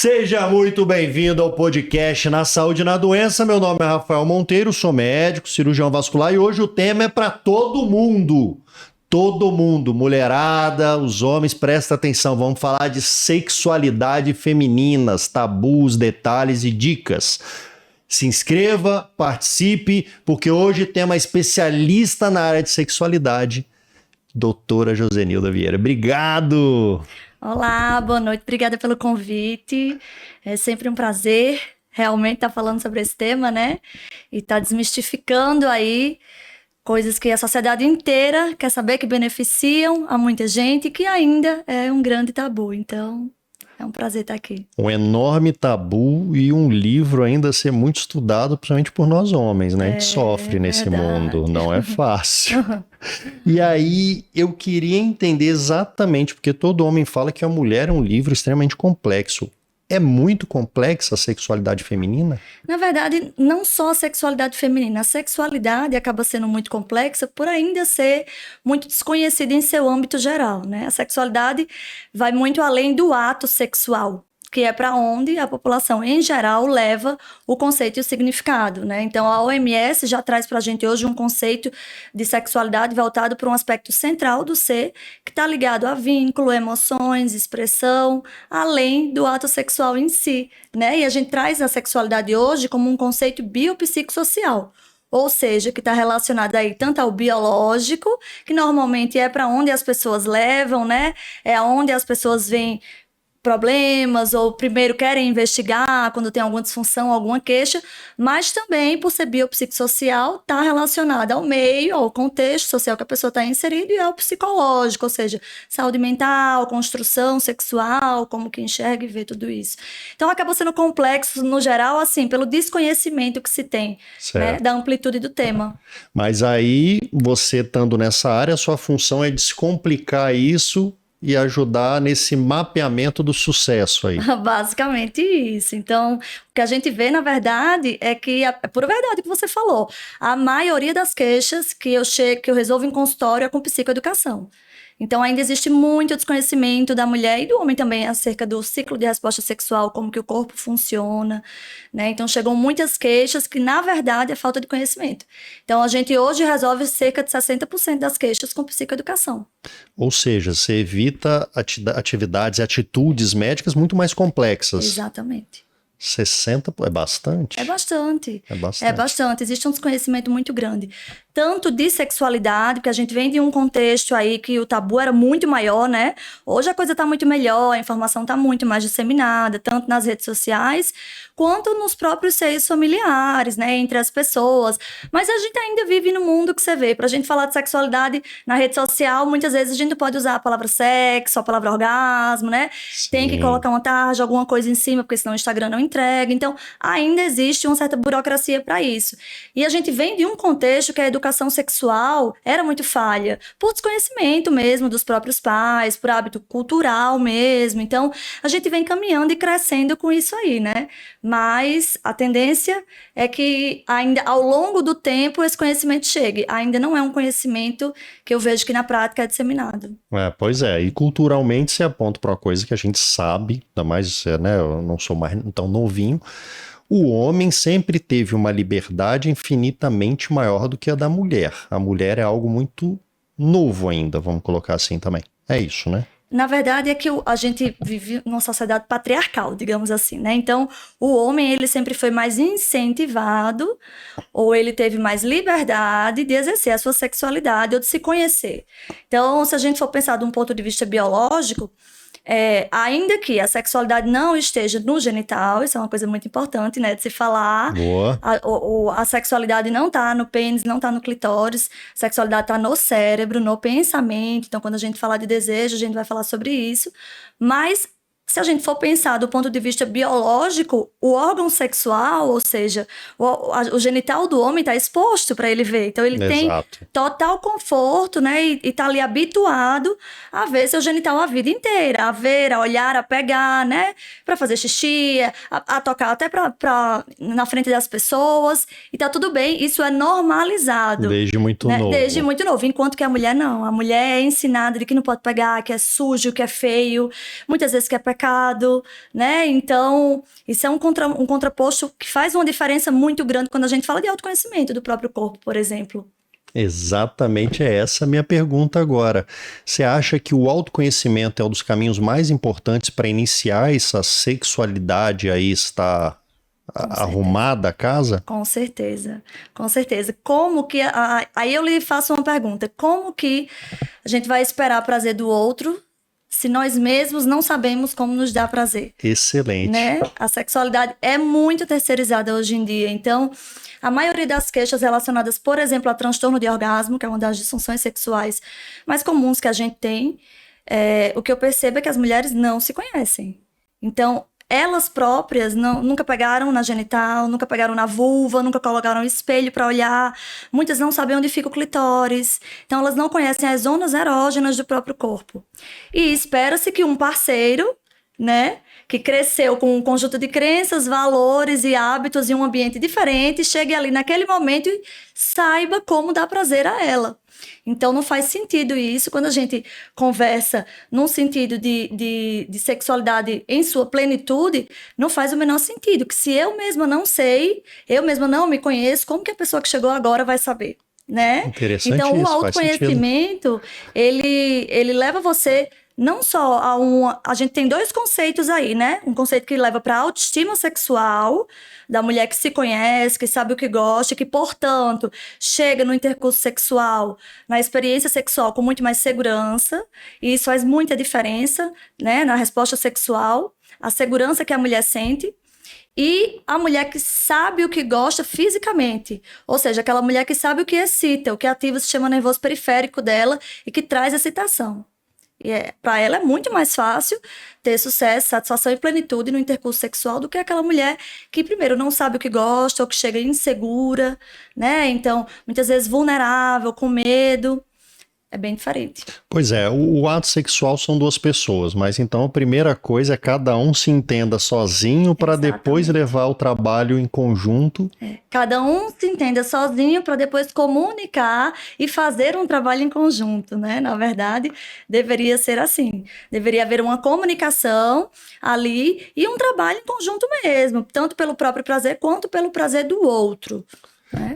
Seja muito bem-vindo ao podcast Na Saúde e na Doença. Meu nome é Rafael Monteiro, sou médico, cirurgião vascular e hoje o tema é para todo mundo. Todo mundo, mulherada, os homens, presta atenção. Vamos falar de sexualidade feminina, tabus, detalhes e dicas. Se inscreva, participe, porque hoje tem uma especialista na área de sexualidade, doutora Josenilda Vieira. Obrigado! Olá, boa noite, obrigada pelo convite. É sempre um prazer realmente estar falando sobre esse tema, né? E estar desmistificando aí coisas que a sociedade inteira quer saber, que beneficiam a muita gente e que ainda é um grande tabu. Então, é um prazer estar aqui. Um enorme tabu e um livro ainda a ser muito estudado, principalmente por nós homens, né? A gente sofre nesse mundo, não é fácil. E aí, eu queria entender exatamente, porque todo homem fala que a mulher é um livro extremamente complexo. É muito complexa a sexualidade feminina? Na verdade, não só a sexualidade feminina. A sexualidade acaba sendo muito complexa por ainda ser muito desconhecida em seu âmbito geral, né? A sexualidade vai muito além do ato sexual, que é para onde a população em geral leva o conceito e o significado, né? Então, a OMS já traz para a gente hoje um conceito de sexualidade voltado para um aspecto central do ser, que está ligado a vínculo, emoções, expressão, além do ato sexual em si, né? E a gente traz a sexualidade hoje como um conceito biopsicossocial. Ou seja, que está relacionado aí tanto ao biológico, que normalmente é para onde as pessoas levam, né? É onde as pessoas veem problemas, ou primeiro querem investigar quando tem alguma disfunção, alguma queixa, mas também, por ser biopsicossocial, está relacionada ao meio, ao contexto social que a pessoa está inserida e ao psicológico, ou seja, saúde mental, construção sexual, como que enxerga e vê tudo isso. Então, acaba sendo complexo, no geral, assim, pelo desconhecimento que se tem, né, da amplitude do tema. Mas aí, você estando nessa área, a sua função é descomplicar isso e ajudar nesse mapeamento do sucesso aí. Basicamente isso. Então, o que a gente vê, na verdade, é que, é pura verdade o que você falou, a maioria das queixas que eu resolvo em consultório é com psicoeducação. Então, ainda existe muito desconhecimento da mulher e do homem também acerca do ciclo de resposta sexual, como que o corpo funciona, né? Então, chegam muitas queixas que, na verdade, é falta de conhecimento. Então, a gente hoje resolve cerca de 60% das queixas com psicoeducação. Ou seja, você evita atividades e atitudes médicas muito mais complexas. Exatamente. 60 é bastante? É bastante. É bastante. É bastante. Existe um desconhecimento muito grande. Tanto de sexualidade, porque a gente vem de um contexto aí que o tabu era muito maior, né? Hoje a coisa tá muito melhor, a informação tá muito mais disseminada, tanto nas redes sociais, quanto nos próprios seios familiares, né? Entre as pessoas. Mas a gente ainda vive no mundo que você vê. Pra gente falar de sexualidade na rede social, muitas vezes a gente não pode usar a palavra sexo, a palavra orgasmo, né? Sim. Tem que colocar uma tarja, alguma coisa em cima, porque senão o Instagram não entrega. Então, ainda existe uma certa burocracia para isso. E a gente vem de um contexto que a educação sexual era muito falha, por desconhecimento mesmo dos próprios pais, por hábito cultural mesmo. Então, a gente vem caminhando e crescendo com isso aí, né? Mas a tendência é que ainda ao longo do tempo esse conhecimento chegue. Ainda não é um conhecimento que eu vejo que na prática é disseminado. Pois é, e culturalmente se aponta para uma coisa que a gente sabe, ainda mais, né, eu não sou mais tão novinho, o homem sempre teve uma liberdade infinitamente maior do que a da mulher. A mulher é algo muito novo ainda, vamos colocar assim também. É isso, né? Na verdade é que a gente vive numa sociedade patriarcal, digamos assim, né? Então, o homem, ele sempre foi mais incentivado, ou ele teve mais liberdade de exercer a sua sexualidade ou de se conhecer. Então, se a gente for pensar de um ponto de vista biológico, ainda que a sexualidade não esteja no genital, isso é uma coisa muito importante, né, de se falar. Boa. A sexualidade não está no pênis, não está no clitóris, a sexualidade está no cérebro, no pensamento. Então, quando a gente falar de desejo, a gente vai falar sobre isso. Mas, se a gente for pensar do ponto de vista biológico, o órgão sexual, ou seja, o genital do homem está exposto para ele ver. Então, ele tem total conforto, né? E está ali habituado a ver seu genital a vida inteira, a ver, a olhar, a pegar, né? Para fazer xixi, a tocar até na frente das pessoas. E tá tudo bem, isso é normalizado. Desde muito novo. Desde muito novo, enquanto que a mulher não. A mulher é ensinada de que não pode pegar, que é sujo, que é feio, muitas vezes que é pecado. mercado, né? Então, isso é um contraposto que faz uma diferença muito grande quando a gente fala de autoconhecimento do próprio corpo, por exemplo. Exatamente, é essa a minha pergunta agora. Você acha que o autoconhecimento é um dos caminhos mais importantes para iniciar essa sexualidade aí, está arrumada a casa? Com certeza, com certeza. Como que... Aí eu lhe faço uma pergunta. Como que a gente vai esperar prazer do outro se nós mesmos não sabemos como nos dar prazer? Excelente. Né? A sexualidade é muito terceirizada hoje em dia. Então, a maioria das queixas relacionadas, por exemplo, a transtorno de orgasmo, que é uma das disfunções sexuais mais comuns que a gente tem, o que eu percebo é que as mulheres não se conhecem. Então, elas próprias nunca pegaram na genital, nunca pegaram na vulva, nunca colocaram espelho para olhar. Muitas não sabem onde fica o clitóris. Então, elas não conhecem as zonas erógenas do próprio corpo. E espera-se que um parceiro, né, que cresceu com um conjunto de crenças, valores e hábitos em um ambiente diferente, chegue ali naquele momento e saiba como dar prazer a ela. Então, não faz sentido isso quando a gente conversa num sentido de sexualidade em sua plenitude, não faz o menor sentido. Que se eu mesma não sei, eu mesma não me conheço, como que a pessoa que chegou agora vai saber? Né? Interessante. Então, isso, o autoconhecimento, ele leva você não só a gente tem dois conceitos aí, né? Um conceito que leva para a autoestima sexual, da mulher que se conhece, que sabe o que gosta, que, portanto, chega no intercurso sexual, na experiência sexual com muito mais segurança, e isso faz muita diferença, né? Na resposta sexual, a segurança que a mulher sente. E a mulher que sabe o que gosta fisicamente, ou seja, aquela mulher que sabe o que excita, o que ativa o sistema nervoso periférico dela e que traz excitação. E para ela é muito mais fácil ter sucesso, satisfação e plenitude no intercurso sexual do que aquela mulher que, primeiro, não sabe o que gosta ou que chega insegura, né? Então, muitas vezes vulnerável, com medo. É bem diferente. Pois é, o ato sexual são duas pessoas, mas então a primeira coisa é cada um se entenda sozinho para depois levar o trabalho em conjunto. Cada um se entenda sozinho para depois comunicar e fazer um trabalho em conjunto, né? Na verdade, deveria ser assim. Deveria haver uma comunicação ali e um trabalho em conjunto mesmo, tanto pelo próprio prazer quanto pelo prazer do outro.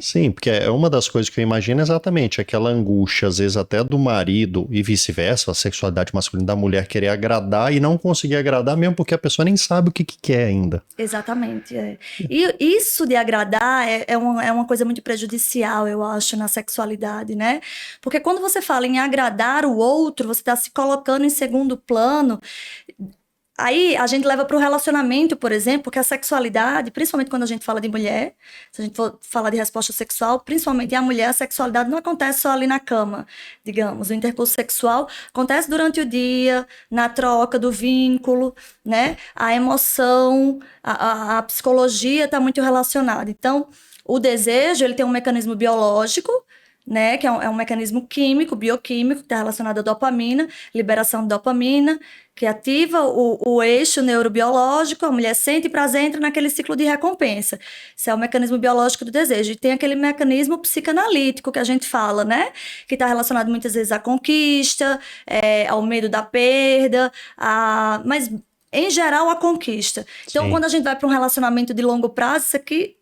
Sim, porque é uma das coisas que eu imagino exatamente, aquela angústia, às vezes até do marido e vice-versa, a sexualidade masculina da mulher querer agradar e não conseguir agradar mesmo porque a pessoa nem sabe o que quer ainda. Exatamente. E isso de agradar é uma coisa muito prejudicial, eu acho, na sexualidade, né? Porque quando você fala em agradar o outro, você está se colocando em segundo plano. Aí a gente leva para o relacionamento, por exemplo, porque a sexualidade, principalmente quando a gente fala de mulher, se a gente for falar de resposta sexual, principalmente em a mulher, a sexualidade não acontece só ali na cama, digamos. O intercurso sexual acontece durante o dia, na troca do vínculo, né? A emoção, a psicologia está muito relacionada. Então, o desejo, ele tem um mecanismo biológico, né, que é um mecanismo químico, bioquímico, que está relacionado à dopamina, liberação de dopamina, que ativa o eixo neurobiológico, a mulher sente prazer, entra naquele ciclo de recompensa. Isso é o mecanismo biológico do desejo. E tem aquele mecanismo psicanalítico que a gente fala, né, que está relacionado muitas vezes à conquista, ao medo da perda, mas, em geral, à conquista. Então, Sim. quando a gente vai para um relacionamento de longo prazo, isso aqui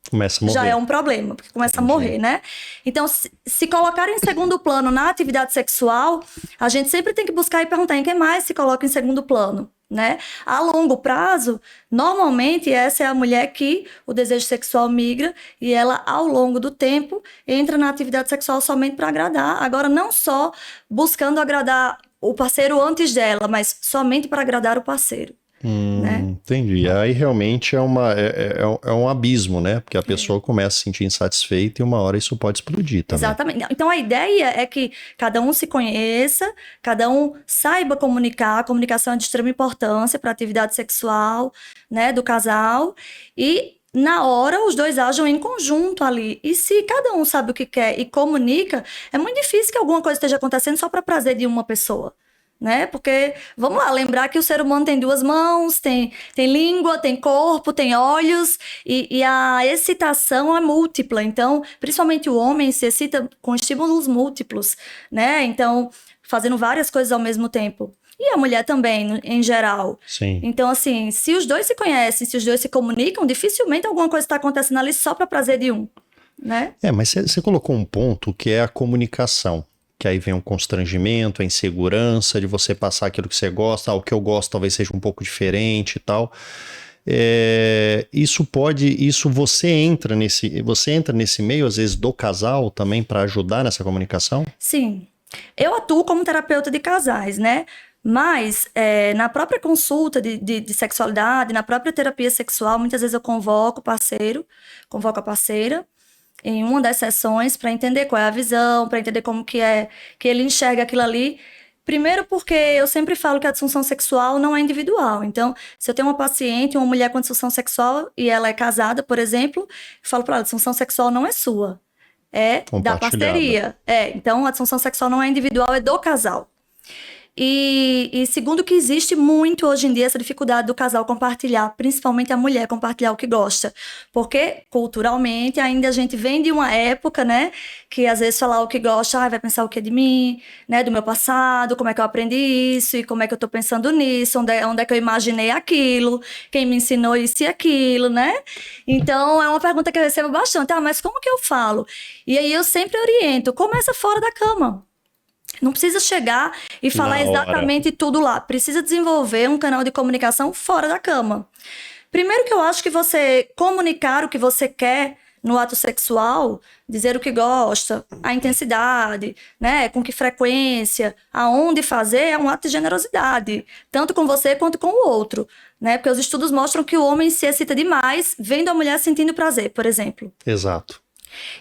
começa a morrer. Já é um problema, porque começa a morrer, né? Então, se colocar em segundo plano na atividade sexual, a gente sempre tem que buscar e perguntar em quem mais se coloca em segundo plano, né? A longo prazo, normalmente essa é a mulher que o desejo sexual migra e ela, ao longo do tempo, entra na atividade sexual somente para agradar. Agora, não só buscando agradar o parceiro antes dela, mas somente para agradar o parceiro. Né? Entendi. Aí realmente é um abismo, né? Porque a pessoa começa a se sentir insatisfeita e uma hora isso pode explodir também. Exatamente. Então a ideia é que cada um se conheça, cada um saiba comunicar. A comunicação é de extrema importância para a atividade sexual, né, do casal. E na hora os dois ajam em conjunto ali. E se cada um sabe o que quer e comunica, é muito difícil que alguma coisa esteja acontecendo só para prazer de uma pessoa. Né? Porque, vamos lá, lembrar que o ser humano tem duas mãos, tem língua, tem corpo, tem olhos, e a excitação é múltipla. Então, principalmente o homem se excita com estímulos múltiplos, né? Então, fazendo várias coisas ao mesmo tempo. E a mulher também, em geral. Sim. Então, assim, se os dois se conhecem, se os dois se comunicam, dificilmente alguma coisa está acontecendo ali só para prazer de um, né? Mas você colocou um ponto que é a comunicação. Que aí vem um constrangimento, a insegurança de você passar aquilo que você gosta, o que eu gosto talvez seja um pouco diferente e tal. Você entra nesse meio, às vezes, do casal também para ajudar nessa comunicação? Sim. Eu atuo como terapeuta de casais, né? Mas na própria consulta de sexualidade, na própria terapia sexual, muitas vezes eu convoco a parceira em uma das sessões para entender qual é a visão, para entender como que ele enxerga aquilo ali. Primeiro porque eu sempre falo que a disfunção sexual não é individual. Então, se eu tenho uma paciente, uma mulher com disfunção sexual e ela é casada, por exemplo, eu falo para ela, a disfunção sexual não é sua, é da parceria. Então, a disfunção sexual não é individual, é do casal. E segundo que existe muito hoje em dia essa dificuldade do casal compartilhar, principalmente a mulher compartilhar o que gosta. Porque, culturalmente, ainda a gente vem de uma época, né? Que às vezes falar o que gosta, vai pensar o que é de mim, né? Do meu passado, como é que eu aprendi isso, e como é que eu tô pensando nisso, onde é que eu imaginei aquilo, quem me ensinou isso e aquilo, né? Então, é uma pergunta que eu recebo bastante. Mas como que eu falo? E aí eu sempre oriento, começa fora da cama. Não precisa chegar e falar exatamente tudo lá. Precisa desenvolver um canal de comunicação fora da cama. Primeiro que eu acho que você comunicar o que você quer no ato sexual, dizer o que gosta, a intensidade, né, com que frequência, aonde fazer, é um ato de generosidade, tanto com você quanto com o outro, né? Porque os estudos mostram que o homem se excita demais vendo a mulher sentindo prazer, por exemplo. Exato.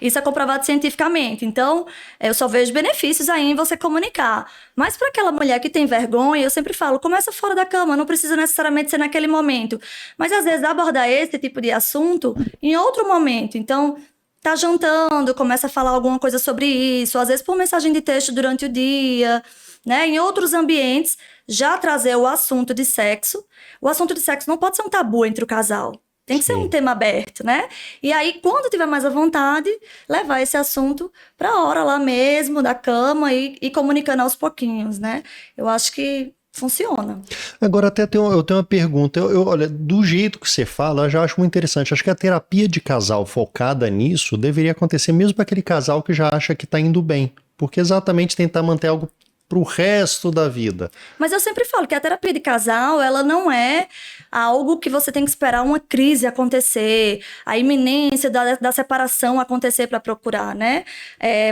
Isso é comprovado cientificamente. Então, eu só vejo benefícios aí em você comunicar. Mas para aquela mulher que tem vergonha, eu sempre falo, começa fora da cama, não precisa necessariamente ser naquele momento. Mas, às vezes, abordar esse tipo de assunto em outro momento. Então, tá jantando, começa a falar alguma coisa sobre isso, às vezes por mensagem de texto durante o dia, né? Em outros ambientes, já trazer o assunto de sexo. O assunto de sexo não pode ser um tabu entre o casal. Tem que ser um tema aberto, né? E aí, quando tiver mais à vontade, levar esse assunto para a hora lá mesmo, da cama, e comunicando aos pouquinhos, né? Eu acho que funciona. Agora, eu tenho uma pergunta. Olha, do jeito que você fala, eu já acho muito interessante. Acho que a terapia de casal focada nisso deveria acontecer mesmo para aquele casal que já acha que está indo bem. Porque exatamente tentar manter algo pro resto da vida. Mas eu sempre falo que a terapia de casal, ela não é algo que você tem que esperar uma crise acontecer, a iminência da separação acontecer para procurar, né?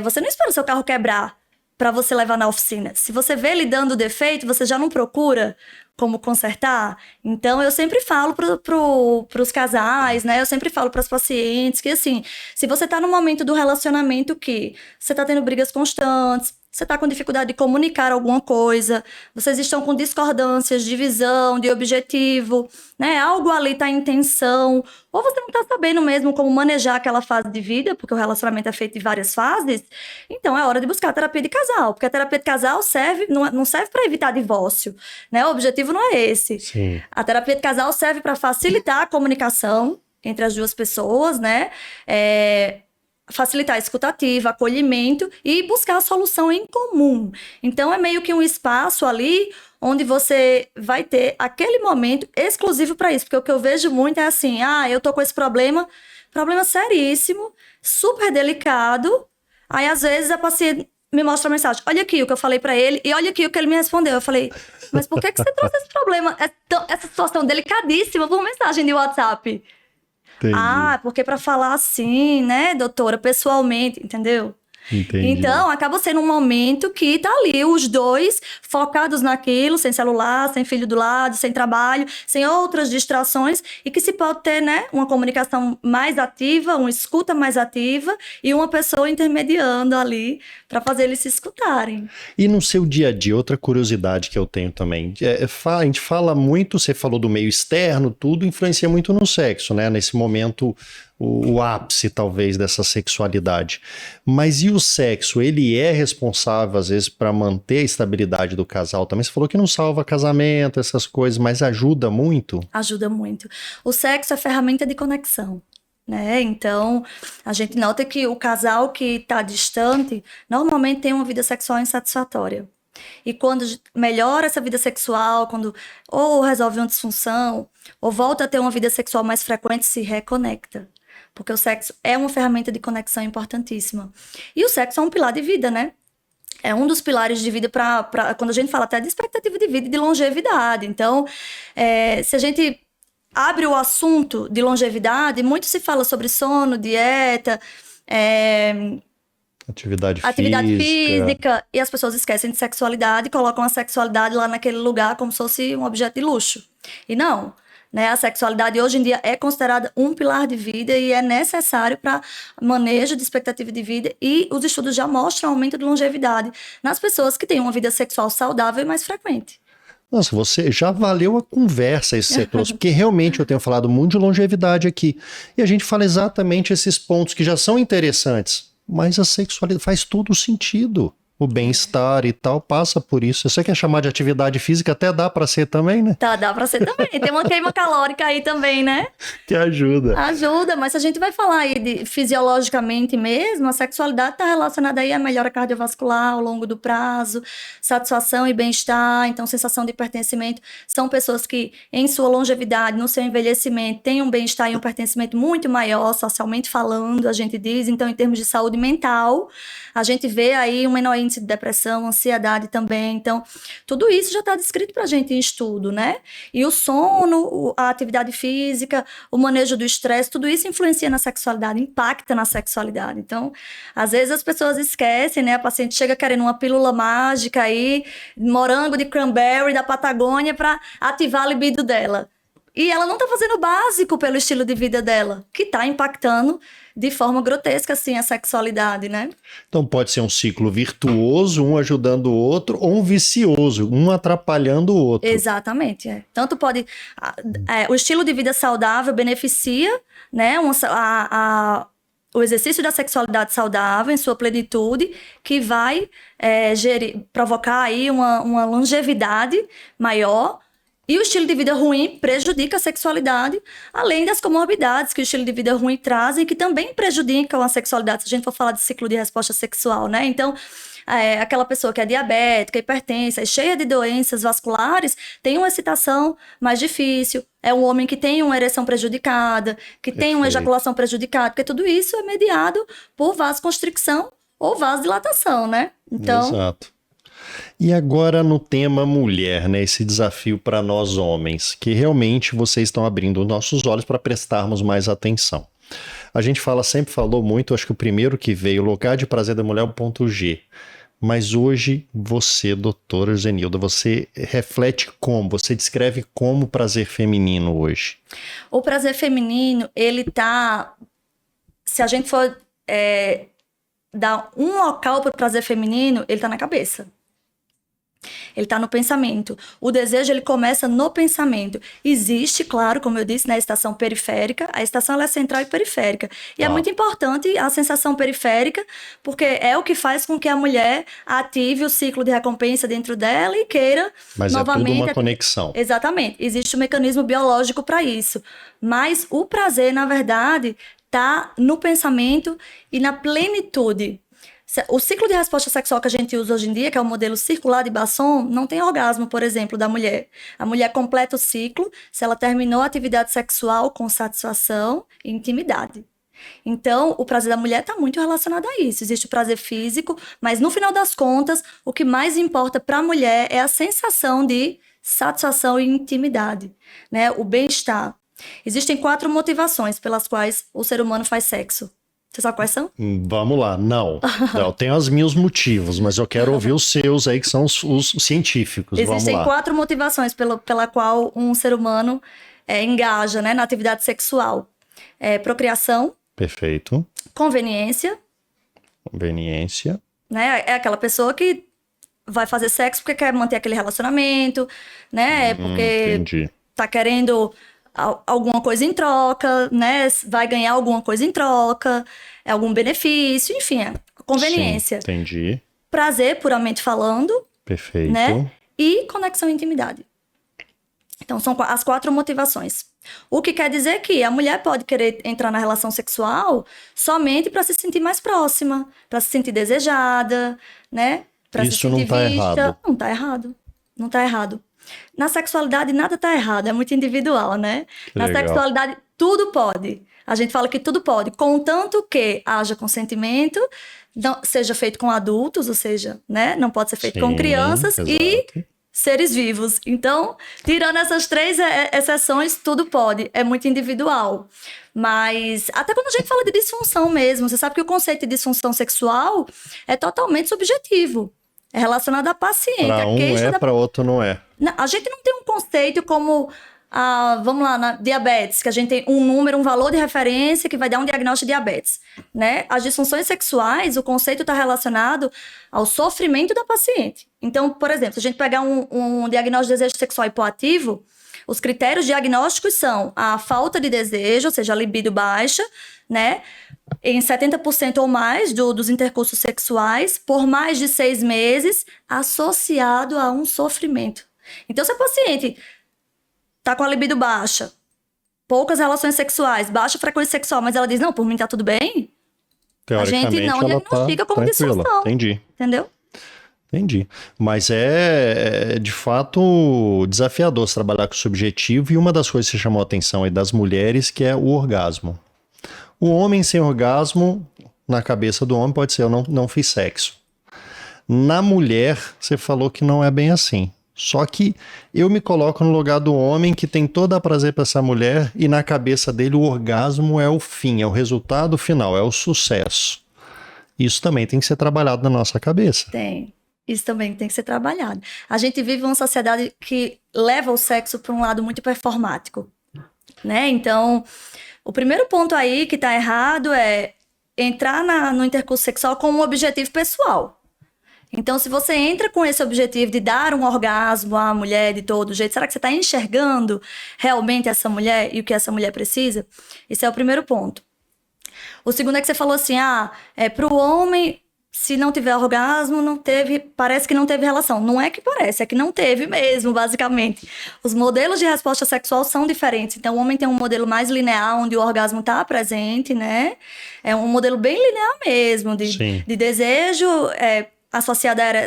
Você não espera o seu carro quebrar para você levar na oficina. Se você vê ele dando defeito, você já não procura como consertar. Então, eu sempre falo pros casais, né? Eu sempre falo pras pacientes que, assim, se você tá no momento do relacionamento que você tá tendo brigas constantes, você está com dificuldade de comunicar alguma coisa, vocês estão com discordâncias de visão, de objetivo, né? Algo ali está em tensão, ou você não está sabendo mesmo como manejar aquela fase de vida, porque o relacionamento é feito de várias fases, então é hora de buscar a terapia de casal, porque a terapia de casal não serve para evitar divórcio, né? O objetivo não é esse. Sim. A terapia de casal serve para facilitar a comunicação entre as duas pessoas, né? Facilitar a escutativa, acolhimento e buscar a solução em comum. Então, é meio que um espaço ali onde você vai ter aquele momento exclusivo para isso. Porque o que eu vejo muito é assim, eu tô com esse problema seríssimo, super delicado. Aí, às vezes, a paciente me mostra a mensagem, olha aqui o que eu falei para ele e olha aqui o que ele me respondeu. Eu falei, mas por que você trouxe esse problema, essa situação delicadíssima por mensagem de WhatsApp? Entendi. Porque para falar assim, né, doutora, pessoalmente, entendeu? Entendi. Então, acaba sendo um momento que tá ali os dois focados naquilo, sem celular, sem filho do lado, sem trabalho, sem outras distrações, e que se pode ter, né, uma comunicação mais ativa, uma escuta mais ativa e uma pessoa intermediando ali para fazer eles se escutarem. E no seu dia a dia, outra curiosidade que eu tenho também, a gente fala muito, você falou do meio externo, tudo influencia muito no sexo, né, nesse momento o ápice, talvez, dessa sexualidade. Mas e o sexo? Ele é responsável, às vezes, para manter a estabilidade do casal também? Você falou que não salva casamento, essas coisas, mas ajuda muito? Ajuda muito. O sexo é ferramenta de conexão, né? Então, a gente nota que o casal que está distante, normalmente tem uma vida sexual insatisfatória. E quando melhora essa vida sexual, quando ou resolve uma disfunção, ou volta a ter uma vida sexual mais frequente, se reconecta. Porque o sexo é uma ferramenta de conexão importantíssima. E o sexo é um pilar de vida, né? É um dos pilares de vida quando a gente fala até de expectativa de vida e de longevidade. Então, se a gente abre o assunto de longevidade, muito se fala sobre sono, dieta, atividade física, e as pessoas esquecem de sexualidade e colocam a sexualidade lá naquele lugar como se fosse um objeto de luxo. E não, né? A sexualidade hoje em dia é considerada um pilar de vida e é necessário para manejo de expectativa de vida, e os estudos já mostram aumento de longevidade nas pessoas que têm uma vida sexual saudável e mais frequente. Nossa, você já valeu a conversa isso que você trouxe, porque realmente eu tenho falado muito de longevidade aqui. E a gente fala exatamente esses pontos que já são interessantes, mas a sexualidade faz todo sentido. O bem-estar e tal passa por isso. Você quer chamar de atividade física, até dá pra ser também, né? Tá, dá pra ser também. Tem uma queima calórica aí também, né? Que ajuda. Ajuda, mas se a gente vai falar aí de fisiologicamente mesmo, a sexualidade tá relacionada aí à melhora cardiovascular ao longo do prazo, satisfação e bem-estar, então sensação de pertencimento. São pessoas que, em sua longevidade, no seu envelhecimento, têm um bem-estar e um pertencimento muito maior, socialmente falando, a gente diz. Então, em termos de saúde mental, a gente vê aí um menor índice de depressão, ansiedade também. Então, tudo isso já está descrito para a gente em estudo, né? E o sono, a atividade física, o manejo do estresse, tudo isso influencia na sexualidade, impacta na sexualidade. Então, às vezes as pessoas esquecem, né? A paciente chega querendo uma pílula mágica aí, morango de cranberry da Patagônia para ativar a libido dela. E ela não está fazendo o básico pelo estilo de vida dela, que está impactando de forma grotesca, assim, a sexualidade, né? Então pode ser um ciclo virtuoso, um ajudando o outro, ou um vicioso, um atrapalhando o outro. Exatamente, Tanto pode... o estilo de vida saudável beneficia, né, o exercício da sexualidade saudável em sua plenitude, que vai provocar aí uma longevidade maior. E o estilo de vida ruim prejudica a sexualidade, além das comorbidades que o estilo de vida ruim traz e que também prejudicam a sexualidade, se a gente for falar de ciclo de resposta sexual, né? Então, aquela pessoa que é diabética, hipertensa e cheia de doenças vasculares, tem uma excitação mais difícil, é um homem que tem uma ereção prejudicada, que tem uma ejaculação prejudicada, porque tudo isso é mediado por vasoconstricção ou vasodilatação, né? Então... Exato. E agora no tema mulher, né? Esse desafio para nós homens, que realmente vocês estão abrindo os nossos olhos para prestarmos mais atenção. A gente sempre falou muito, acho que o primeiro que veio, o lugar de prazer da mulher é o ponto G. Mas hoje você, doutora Zenilda, você reflete como? Você descreve como o prazer feminino hoje? O prazer feminino, ele tá... Se a gente for dar um local para o prazer feminino, ele tá na cabeça. Ele está no pensamento. O desejo, ele começa no pensamento. Existe, claro, como eu disse, né, a estação periférica. A estação ela é central e periférica. E é muito importante a sensação periférica, porque é o que faz com que a mulher ative o ciclo de recompensa dentro dela e queira novamente... Mas é tudo uma conexão. Exatamente. Existe um mecanismo biológico para isso. Mas o prazer, na verdade, está no pensamento e na plenitude. O ciclo de resposta sexual que a gente usa hoje em dia, que é o modelo circular de Basson, não tem orgasmo, por exemplo, da mulher. A mulher completa o ciclo se ela terminou a atividade sexual com satisfação e intimidade. Então, o prazer da mulher está muito relacionado a isso. Existe o prazer físico, mas no final das contas, o que mais importa para a mulher é a sensação de satisfação e intimidade, né? O bem-estar. Existem 4 motivações pelas quais o ser humano faz sexo. Você sabe quais são? Vamos lá, não. Eu tenho os meus motivos, mas eu quero ouvir os seus aí, que são os científicos. Existem Vamos lá. 4 motivações pela qual um ser humano engaja, né, na atividade sexual. Procriação. Perfeito. Conveniência. Conveniência. Né? É aquela pessoa que vai fazer sexo porque quer manter aquele relacionamento, né? Porque entendi. Tá querendo alguma coisa em troca, né? Vai ganhar alguma coisa em troca, algum benefício, enfim, conveniência. Sim, entendi. Prazer, puramente falando. Perfeito. Né? E conexão e intimidade. Então, são as 4 motivações. O que quer dizer que a mulher pode querer entrar na relação sexual somente para se sentir mais próxima, para se sentir desejada, né? pra se Isso não sentir tá vista. errado. Não tá errado. Não tá errado. Na sexualidade, nada tá errado, é muito individual, né? Que Na legal. sexualidade, tudo pode. A gente fala que tudo pode, contanto que haja consentimento, seja feito com adultos, ou seja, né? Não pode ser feito com Sim, crianças e exato. seres vivos. Então, tirando essas três exceções, tudo pode. É muito individual. Mas até quando a gente fala de disfunção mesmo, você sabe que o conceito de disfunção sexual é totalmente subjetivo. É relacionado à paciente, Para à um queixa é, da... para outro não é. A gente não tem um conceito como, vamos lá, na diabetes, que a gente tem um número, um valor de referência que vai dar um diagnóstico de diabetes, né? As disfunções sexuais, o conceito está relacionado ao sofrimento da paciente. Então, por exemplo, se a gente pegar um diagnóstico de desejo sexual hipoativo, os critérios diagnósticos são a falta de desejo, ou seja, a libido baixa, né? Em 70% ou mais dos intercursos sexuais, por mais de 6 meses, associado a um sofrimento. Então, se a paciente tá com a libido baixa, poucas relações sexuais, baixa frequência sexual, mas ela diz, não, por mim tá tudo bem, a gente não ela diagnostica tá como tranquila. disfunção. Entendi. Entendeu? Entendi. Mas é de fato desafiador se trabalhar com o subjetivo, e uma das coisas que chamou a atenção aí das mulheres, que é o orgasmo. O homem sem orgasmo, na cabeça do homem, pode ser eu não fiz sexo. Na mulher, você falou que não é bem assim. Só que eu me coloco no lugar do homem que tem todo a prazer para essa mulher, e na cabeça dele o orgasmo é o fim, é o resultado final, é o sucesso. Isso também tem que ser trabalhado na nossa cabeça. Tem. Isso também tem que ser trabalhado. A gente vive uma sociedade que leva o sexo para um lado muito performático, né? Então, o primeiro ponto aí que tá errado é entrar no intercurso sexual com um objetivo pessoal. Então, se você entra com esse objetivo de dar um orgasmo à mulher de todo jeito, será que você está enxergando realmente essa mulher e o que essa mulher precisa? Esse é o primeiro ponto. O segundo é que você falou assim, para o homem, se não tiver orgasmo, parece que não teve relação. Não é que parece, é que não teve mesmo, basicamente. Os modelos de resposta sexual são diferentes. Então, o homem tem um modelo mais linear, onde o orgasmo está presente, né? É um modelo bem linear mesmo, de desejo,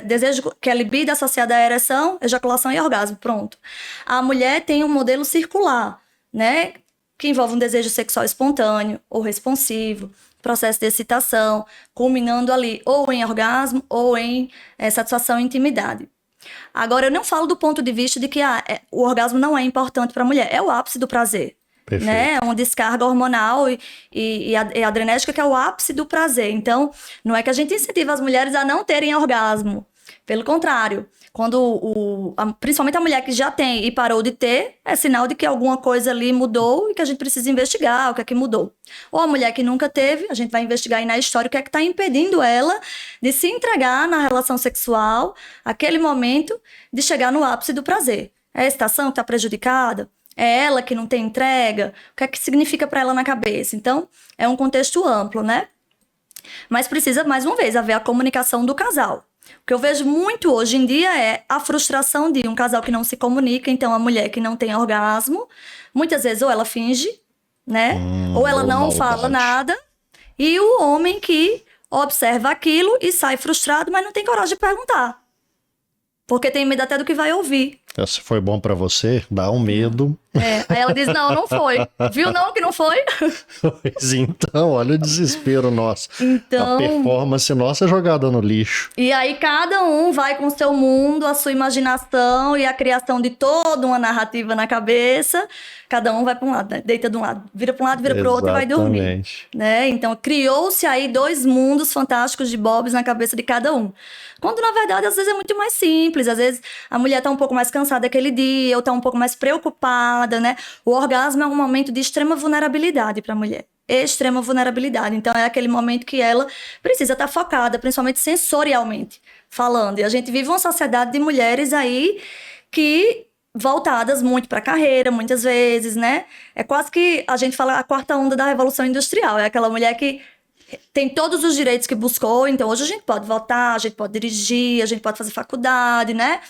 desejo que é libido associado à ereção, ejaculação e orgasmo, pronto. A mulher tem um modelo circular, né? Que envolve um desejo sexual espontâneo ou responsivo, processo de excitação, culminando ali ou em orgasmo ou em satisfação e intimidade. Agora, eu não falo do ponto de vista de que o orgasmo não é importante para a mulher, é o ápice do prazer. Perfeito. Né? É uma descarga hormonal e adrenérgica que é o ápice do prazer. Então, não é que a gente incentiva as mulheres a não terem orgasmo. Pelo contrário, quando principalmente a mulher que já tem e parou de ter, é sinal de que alguma coisa ali mudou e que a gente precisa investigar o que é que mudou. Ou a mulher que nunca teve, a gente vai investigar aí na história o que é que está impedindo ela de se entregar na relação sexual, aquele momento de chegar no ápice do prazer. É a excitação que está prejudicada? É ela que não tem entrega? O que é que significa para ela na cabeça? Então, é um contexto amplo, né? Mas precisa, mais uma vez, haver a comunicação do casal. O que eu vejo muito hoje em dia é a frustração de um casal que não se comunica. Então, a mulher que não tem orgasmo, muitas vezes ou ela finge, né? Ou ela não fala nada. E o homem que observa aquilo e sai frustrado, mas não tem coragem de perguntar. Porque tem medo até do que vai ouvir. Se foi bom pra você, dá um medo. Aí ela diz, não foi. Viu não que não foi? Pois então, olha o desespero nosso. Então, a performance nossa é jogada no lixo. E aí cada um vai com o seu mundo, a sua imaginação e a criação de toda uma narrativa na cabeça. Cada um vai para um lado, né? Deita de um lado, vira para um lado, vira para o outro e vai dormir. Né? Então criou-se aí 2 mundos fantásticos de Bobs na cabeça de cada um. Quando, na verdade, às vezes é muito mais simples. Às vezes a mulher tá um pouco mais cansada aquele dia, ou tá um pouco mais preocupada, né? O orgasmo é um momento de extrema vulnerabilidade para a mulher. Extrema vulnerabilidade. Então, é aquele momento que ela precisa estar focada, principalmente sensorialmente falando. E a gente vive uma sociedade de mulheres aí que voltadas muito para a carreira, muitas vezes, né? É quase que a gente fala a quarta onda da Revolução Industrial. É aquela mulher que tem todos os direitos que buscou, então hoje a gente pode votar, a gente pode dirigir, a gente pode fazer faculdade, né?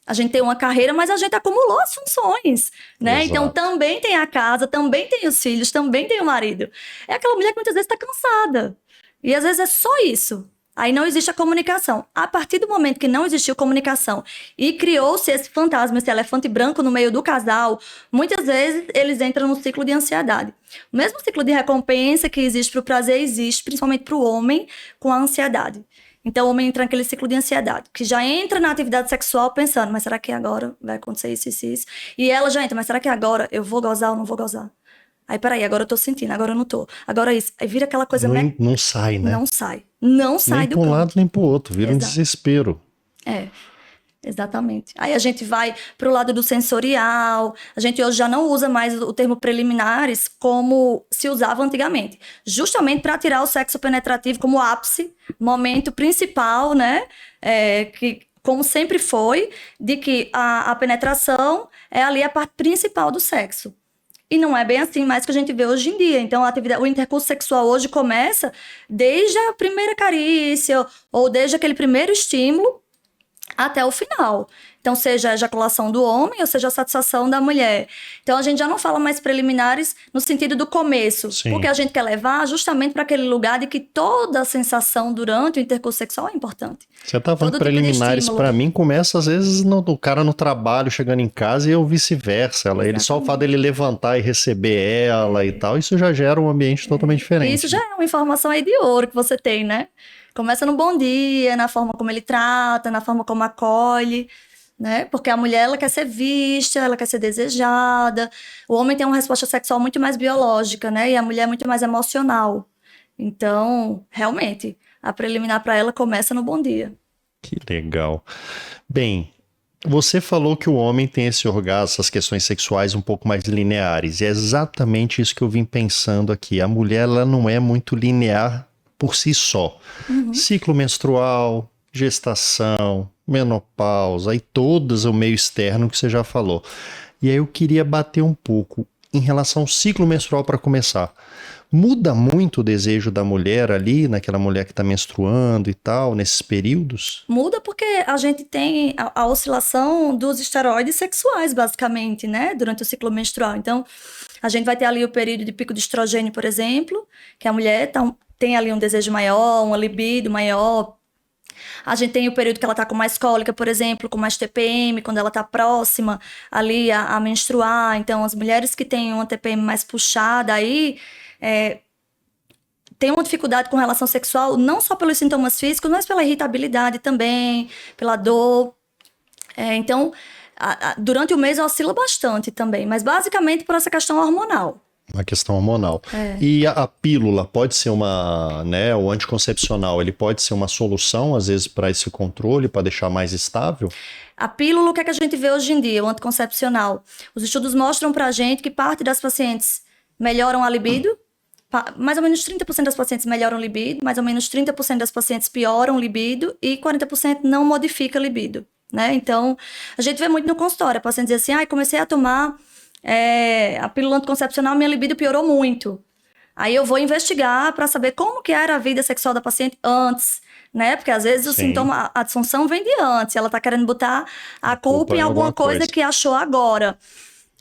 A gente tem uma carreira, mas a gente acumulou as funções, né? Exato. Então também tem a casa, também tem os filhos, também tem o marido. É aquela mulher que muitas vezes está cansada. E às vezes é só isso. Aí não existe a comunicação. A partir do momento que não existiu comunicação e criou-se esse fantasma, esse elefante branco no meio do casal, muitas vezes eles entram no ciclo de ansiedade. O mesmo ciclo de recompensa que existe para o prazer existe, principalmente para o homem, com a ansiedade. Então o homem entra naquele ciclo de ansiedade, que já entra na atividade sexual pensando, mas será que agora vai acontecer isso, isso, isso? E ela já entra, mas será que agora eu vou gozar ou não vou gozar? Aí, peraí, agora eu tô sentindo, agora eu não tô. Agora isso. Aí vira aquela coisa... Não sai, né? Não sai. Não sai do Nem para um campo. lado, nem para o outro. Vira um desespero. Exatamente. Aí a gente vai pro lado do sensorial. A gente hoje já não usa mais o termo preliminares como se usava antigamente. Justamente para tirar o sexo penetrativo como ápice, momento principal, né? Que, como sempre foi, de que a penetração é ali a parte principal do sexo. E não é bem assim mais que a gente vê hoje em dia. Então, o intercurso sexual hoje começa desde a primeira carícia ou desde aquele primeiro estímulo até o final. Então, seja a ejaculação do homem ou seja a satisfação da mulher. Então, a gente já não fala mais preliminares no sentido do começo. Sim. Porque a gente quer levar justamente para aquele lugar de que toda a sensação durante o intercurso sexual é importante. Você tá falando de preliminares, para mim, começa às vezes o cara no trabalho, chegando em casa, e eu vice-versa. Ele só o fato dele levantar e receber ela e tal, isso já gera um ambiente totalmente diferente. Isso já é uma informação aí de ouro que você tem, né? Começa no bom dia, na forma como ele trata, na forma como acolhe, né? Porque a mulher, ela quer ser vista, ela quer ser desejada. O homem tem uma resposta sexual muito mais biológica, né? E a mulher é muito mais emocional. Então, realmente, a preliminar para ela começa no bom dia. Que legal. Bem, você falou que o homem tem esse orgasmo, essas questões sexuais um pouco mais lineares. E é exatamente isso que eu vim pensando aqui. A mulher, ela não é muito linear por si só. Ciclo menstrual, gestação, menopausa, e todas o meio externo que você já falou. E aí eu queria bater um pouco em relação ao ciclo menstrual para começar. Muda muito o desejo da mulher ali, naquela mulher que está menstruando e tal, nesses períodos? Muda porque a gente tem a oscilação dos esteroides sexuais, basicamente, né? Durante o ciclo menstrual. Então, a gente vai ter ali o período de pico de estrogênio, por exemplo, que a mulher tem ali um desejo maior, uma libido maior. A gente tem o período que ela tá com mais cólica, por exemplo, com mais TPM, quando ela tá próxima ali a menstruar. Então, as mulheres que têm uma TPM mais puxada aí, tem uma dificuldade com relação sexual, não só pelos sintomas físicos, mas pela irritabilidade também, pela dor. Então, durante o mês oscila bastante também, mas basicamente por essa questão hormonal. Uma questão hormonal. E a pílula pode ser o anticoncepcional, ele pode ser uma solução, às vezes, para esse controle, para deixar mais estável? A pílula, o que é que a gente vê hoje em dia, o anticoncepcional? Os estudos mostram pra gente que parte das pacientes melhoram a libido, mais ou menos 30% das pacientes melhoram a libido, mais ou menos 30% das pacientes pioram a libido e 40% não modifica a libido, né? Então, a gente vê muito no consultório, a paciente diz assim, comecei a tomar a pílula anticoncepcional, minha libido piorou muito. Aí eu vou investigar para saber como que era a vida sexual da paciente antes, né? Porque às vezes o sintoma, a disfunção vem de antes, ela tá querendo botar a culpa em alguma coisa que achou agora.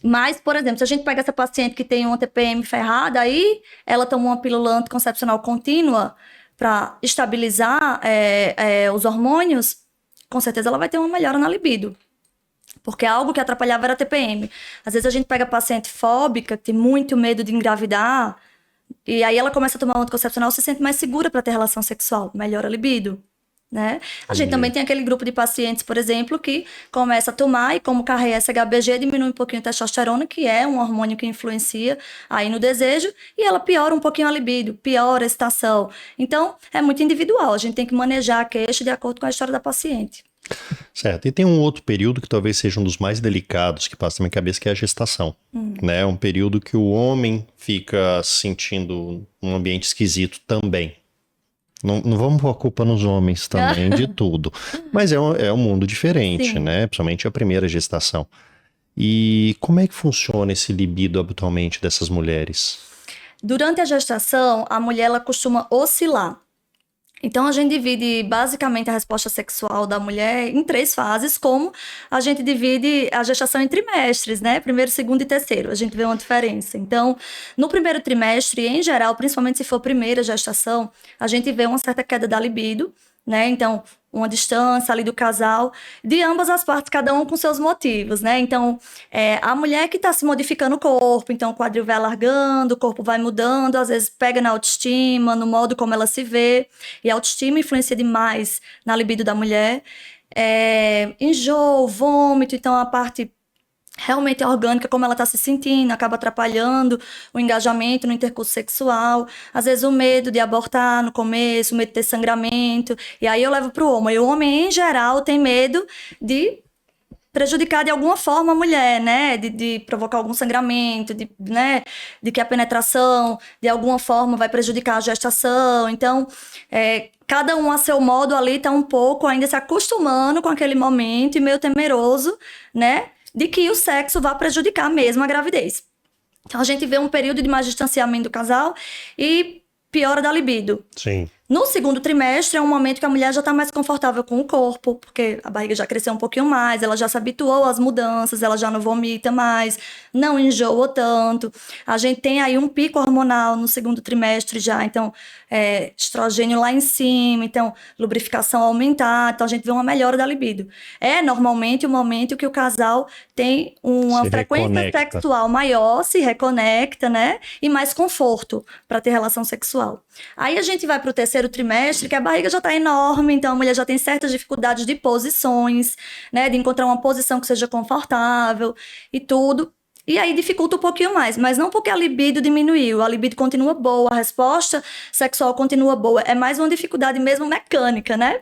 Mas, por exemplo, se a gente pega essa paciente que tem uma TPM ferrada, aí ela toma uma pílula anticoncepcional contínua para estabilizar os hormônios, com certeza ela vai ter uma melhora na libido. Porque algo que atrapalhava era a TPM. Às vezes a gente pega paciente fóbica, tem muito medo de engravidar, e aí ela começa a tomar um anticoncepcional, se sente mais segura para ter relação sexual, melhora a libido, né? A gente também tem aquele grupo de pacientes, por exemplo, que começa a tomar e como carrega SHBG, diminui um pouquinho a testosterona, que é um hormônio que influencia aí no desejo, e ela piora um pouquinho a libido, piora a excitação. Então, é muito individual, a gente tem que manejar a queixa de acordo com a história da paciente. Certo, e tem um outro período que talvez seja um dos mais delicados que passa na minha cabeça, que é a gestação, né? É um período que o homem fica sentindo um ambiente esquisito também. Não vamos pôr a culpa nos homens também de tudo, mas é um mundo diferente, Sim. né? Principalmente a primeira gestação. E como é que funciona esse libido habitualmente dessas mulheres? Durante a gestação, a mulher ela costuma oscilar. Então, a gente divide basicamente a resposta sexual da mulher em 3 fases, como a gente divide a gestação em trimestres, né? Primeiro, segundo e terceiro. A gente vê uma diferença. Então, no primeiro trimestre, em geral, principalmente se for primeira gestação, a gente vê uma certa queda da libido, né? Então, uma distância ali do casal, de ambas as partes, cada um com seus motivos, né? Então, a mulher que está se modificando o corpo, então o quadril vai alargando, o corpo vai mudando, às vezes pega na autoestima, no modo como ela se vê, e a autoestima influencia demais na libido da mulher. Enjoo, vômito, então a parte realmente orgânica, como ela está se sentindo, acaba atrapalhando o engajamento no intercurso sexual. Às vezes o medo de abortar no começo, o medo de ter sangramento. E aí eu levo para o homem. E o homem, em geral, tem medo de prejudicar de alguma forma a mulher, né? De provocar algum sangramento, né? De que a penetração, de alguma forma, vai prejudicar a gestação. Então, cada um a seu modo ali está um pouco ainda se acostumando com aquele momento e meio temeroso, né? De que o sexo vá prejudicar mesmo a gravidez. Então, a gente vê um período de mais distanciamento do casal e piora da libido. Sim. No segundo trimestre é um momento que a mulher já está mais confortável com o corpo, porque a barriga já cresceu um pouquinho mais, ela já se habituou às mudanças, ela já não vomita mais, não enjoa tanto. A gente tem aí um pico hormonal no segundo trimestre já, então estrogênio lá em cima, então lubrificação aumentar, então a gente vê uma melhora da libido. É normalmente o momento que o casal tem uma frequência sexual maior, se reconecta, né? E mais conforto para ter relação sexual. Aí a gente vai para o terceiro trimestre, que a barriga já está enorme, então a mulher já tem certas dificuldades de posições, né? De encontrar uma posição que seja confortável e tudo. E aí dificulta um pouquinho mais, mas não porque a libido diminuiu, a libido continua boa, a resposta sexual continua boa, é mais uma dificuldade mesmo mecânica, né?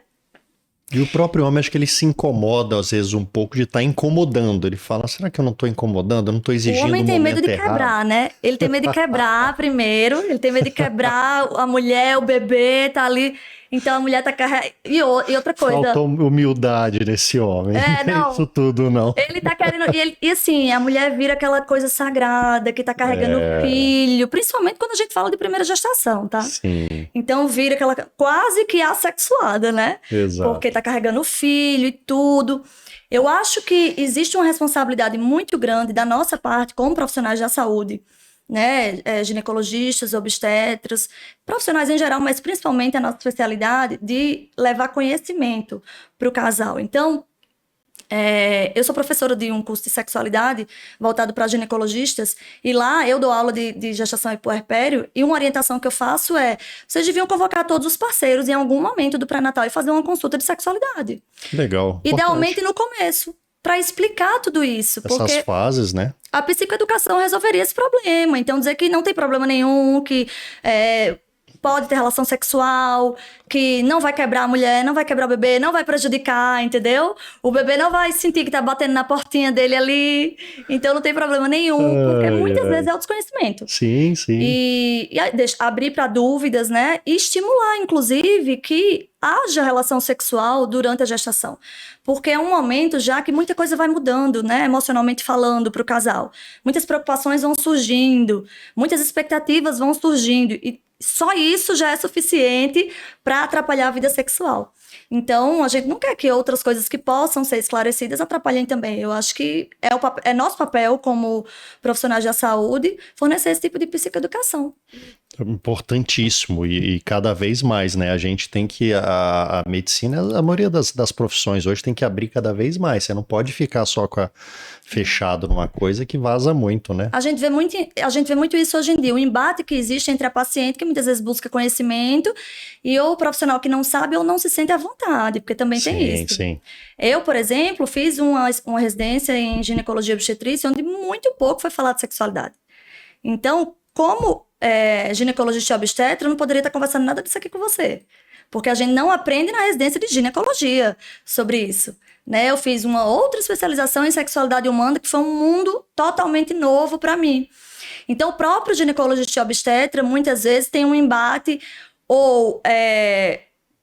E o próprio homem, acho que ele se incomoda, às vezes, um pouco de estar incomodando. Ele fala, será que eu não estou incomodando? Eu não estou exigindo um momento errado. O homem tem medo de quebrar, né? Ele tem medo de quebrar primeiro, ele tem medo de quebrar a mulher, o bebê tá ali. Então a mulher tá carregando. E outra coisa. Faltou humildade nesse homem. Não. Isso tudo, não. Ele tá querendo. E assim, a mulher vira aquela coisa sagrada que tá carregando o filho, principalmente quando a gente fala de primeira gestação, tá? Sim. Então vira aquela quase que assexuada, né? Exato. Porque tá carregando o filho e tudo. Eu acho que existe uma responsabilidade muito grande da nossa parte como profissionais da saúde, né, ginecologistas, obstetras, profissionais em geral, mas principalmente a nossa especialidade, de levar conhecimento para o casal. Então, eu sou professora de um curso de sexualidade voltado para ginecologistas, e lá eu dou aula de gestação e puerpério, e uma orientação que eu faço vocês deviam convocar todos os parceiros em algum momento do pré-natal e fazer uma consulta de sexualidade. Legal. Idealmente no começo, para explicar tudo isso. Essas fases, né? A psicoeducação resolveria esse problema. Então, dizer que não tem problema nenhum, que pode ter relação sexual, que não vai quebrar a mulher, não vai quebrar o bebê, não vai prejudicar, entendeu? O bebê não vai sentir que tá batendo na portinha dele ali, então não tem problema nenhum, porque muitas vezes é o desconhecimento. Sim, sim. E abrir para dúvidas, né? E estimular, inclusive, que haja relação sexual durante a gestação. Porque é um momento já que muita coisa vai mudando, né? Emocionalmente falando, para o casal. Muitas preocupações vão surgindo, muitas expectativas vão surgindo, e só isso já é suficiente para atrapalhar a vida sexual. Então, a gente não quer que outras coisas que possam ser esclarecidas atrapalhem também. Eu acho que é nosso papel como profissionais da saúde fornecer esse tipo de psicoeducação. Importantíssimo, e cada vez mais, né? A gente tem que, a medicina, a maioria das profissões hoje tem que abrir cada vez mais. Você não pode ficar só fechado numa coisa que vaza muito, né? A gente vê muito isso hoje em dia, o embate que existe entre a paciente, que muitas vezes busca conhecimento, e o profissional que não sabe ou não se sente à vontade, porque também tem isso. Sim. Eu, por exemplo, fiz uma residência em ginecologia e obstetrícia, onde muito pouco foi falado de sexualidade. Então, como ginecologista e obstetra, eu não poderia estar conversando nada disso aqui com você. Porque a gente não aprende na residência de ginecologia sobre isso. Né? Eu fiz uma outra especialização em sexualidade humana, que foi um mundo totalmente novo para mim. Então, o próprio ginecologista e obstetra, muitas vezes, tem um embate ou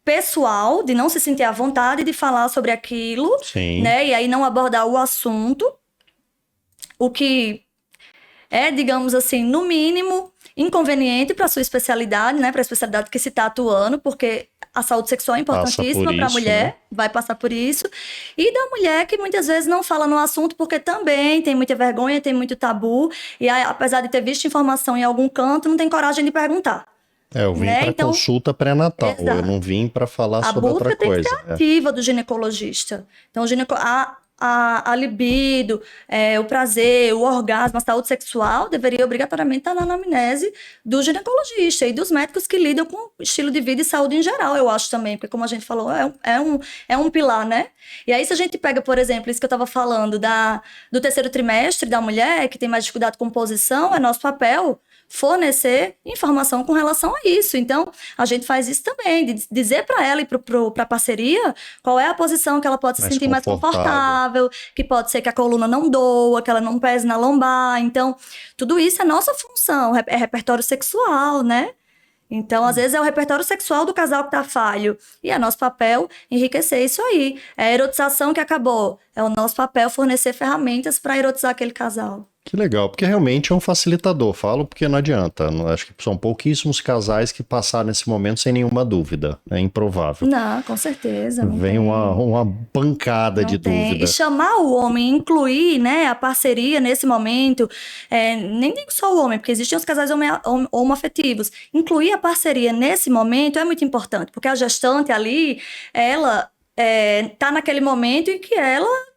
pessoal, de não se sentir à vontade de falar sobre aquilo, né? E aí não abordar o assunto, o que é, digamos assim, no mínimo, inconveniente para a sua especialidade, né? Para a especialidade que se está atuando, porque a saúde sexual é importantíssima para a isso, mulher, né? vai passar por isso. E da mulher que muitas vezes não fala no assunto porque também tem muita vergonha, tem muito tabu. E aí, apesar de ter visto informação em algum canto, não tem coragem de perguntar. Eu vim Né? para Então, consulta pré-natal, eu exato. não vim para falar A sobre outra busca tem que coisa. ser ativa do ginecologista. Então, a libido, o prazer, o orgasmo, a saúde sexual deveria obrigatoriamente estar na anamnese do ginecologista e dos médicos que lidam com estilo de vida e saúde em geral, eu acho também, porque como a gente falou, é um pilar, né? E aí se a gente pega, por exemplo, isso que eu estava falando do terceiro trimestre da mulher, que tem mais dificuldade com posição, é nosso papel fornecer informação com relação a isso. Então, a gente faz isso também, de dizer para ela e para a parceria qual é a posição que ela pode se sentir mais confortável, que pode ser que a coluna não doa, que ela não pese na lombar. Então, tudo isso é nossa função, é repertório sexual, né? Então, às vezes é o repertório sexual do casal que tá falho. E é nosso papel enriquecer isso aí. É a erotização que acabou. É o nosso papel fornecer ferramentas para erotizar aquele casal. Que legal, porque realmente é um facilitador, falo porque não adianta, acho que são pouquíssimos casais que passaram nesse momento sem nenhuma dúvida, é improvável. Não, com certeza. Vem uma pancada de dúvida. E chamar o homem, incluir, né, a parceria nesse momento, nem digo só o homem, porque existem os casais homoafetivos, incluir a parceria nesse momento é muito importante, porque a gestante ali, ela tá naquele momento em que ela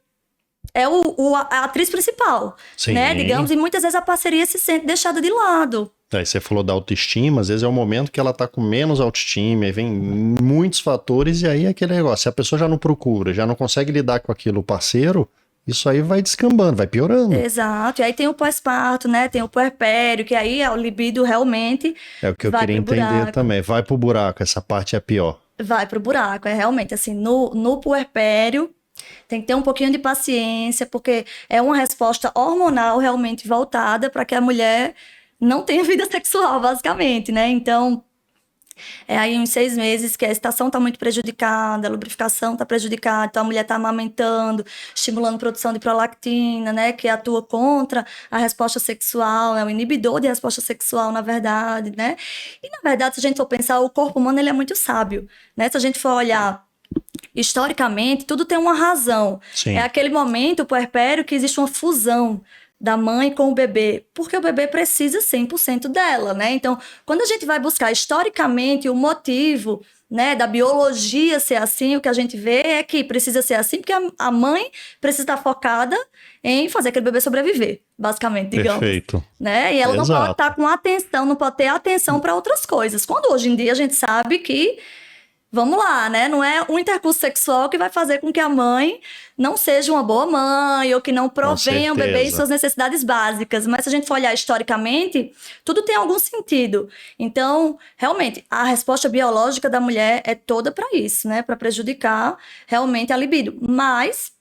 é a atriz principal, Sim. Né? Digamos, e muitas vezes a parceria se sente deixada de lado. Aí você falou da autoestima, às vezes é o momento que ela tá com menos autoestima, aí vem muitos fatores, e aí é aquele negócio, se a pessoa já não procura, já não consegue lidar com aquilo, o parceiro, isso aí vai descambando, vai piorando. Exato, e aí tem o pós-parto, né, tem o puerpério, que aí o libido realmente é o que eu queria entender também, vai pro buraco, essa parte é pior. Vai pro buraco, realmente, assim, no puerpério, tem que ter um pouquinho de paciência, porque é uma resposta hormonal realmente voltada para que a mulher não tenha vida sexual, basicamente, né? Então, aí uns 6 meses que a estação está muito prejudicada, a lubrificação está prejudicada, então a mulher está amamentando, estimulando a produção de prolactina, né? Que atua contra a resposta sexual, é um inibidor de resposta sexual, na verdade, né? E, na verdade, se a gente for pensar, o corpo humano ele é muito sábio, né? Se a gente for olhar historicamente, tudo tem uma razão. Sim. É aquele momento, o puerpério, que existe uma fusão da mãe com o bebê, porque o bebê precisa 100% dela, né? Então, quando a gente vai buscar historicamente o motivo, né, da biologia ser assim, o que a gente vê é que precisa ser assim, porque a mãe precisa estar focada em fazer aquele bebê sobreviver, basicamente, digamos. Perfeito. Né? E ela não pode estar com atenção, não pode ter atenção para outras coisas. Quando hoje em dia a gente sabe que vamos lá, né? Não é um intercurso sexual que vai fazer com que a mãe não seja uma boa mãe ou que não provenha o bebê em suas necessidades básicas. Mas se a gente for olhar historicamente, tudo tem algum sentido. Então, realmente, a resposta biológica da mulher é toda para isso, né? Para prejudicar realmente a libido. Mas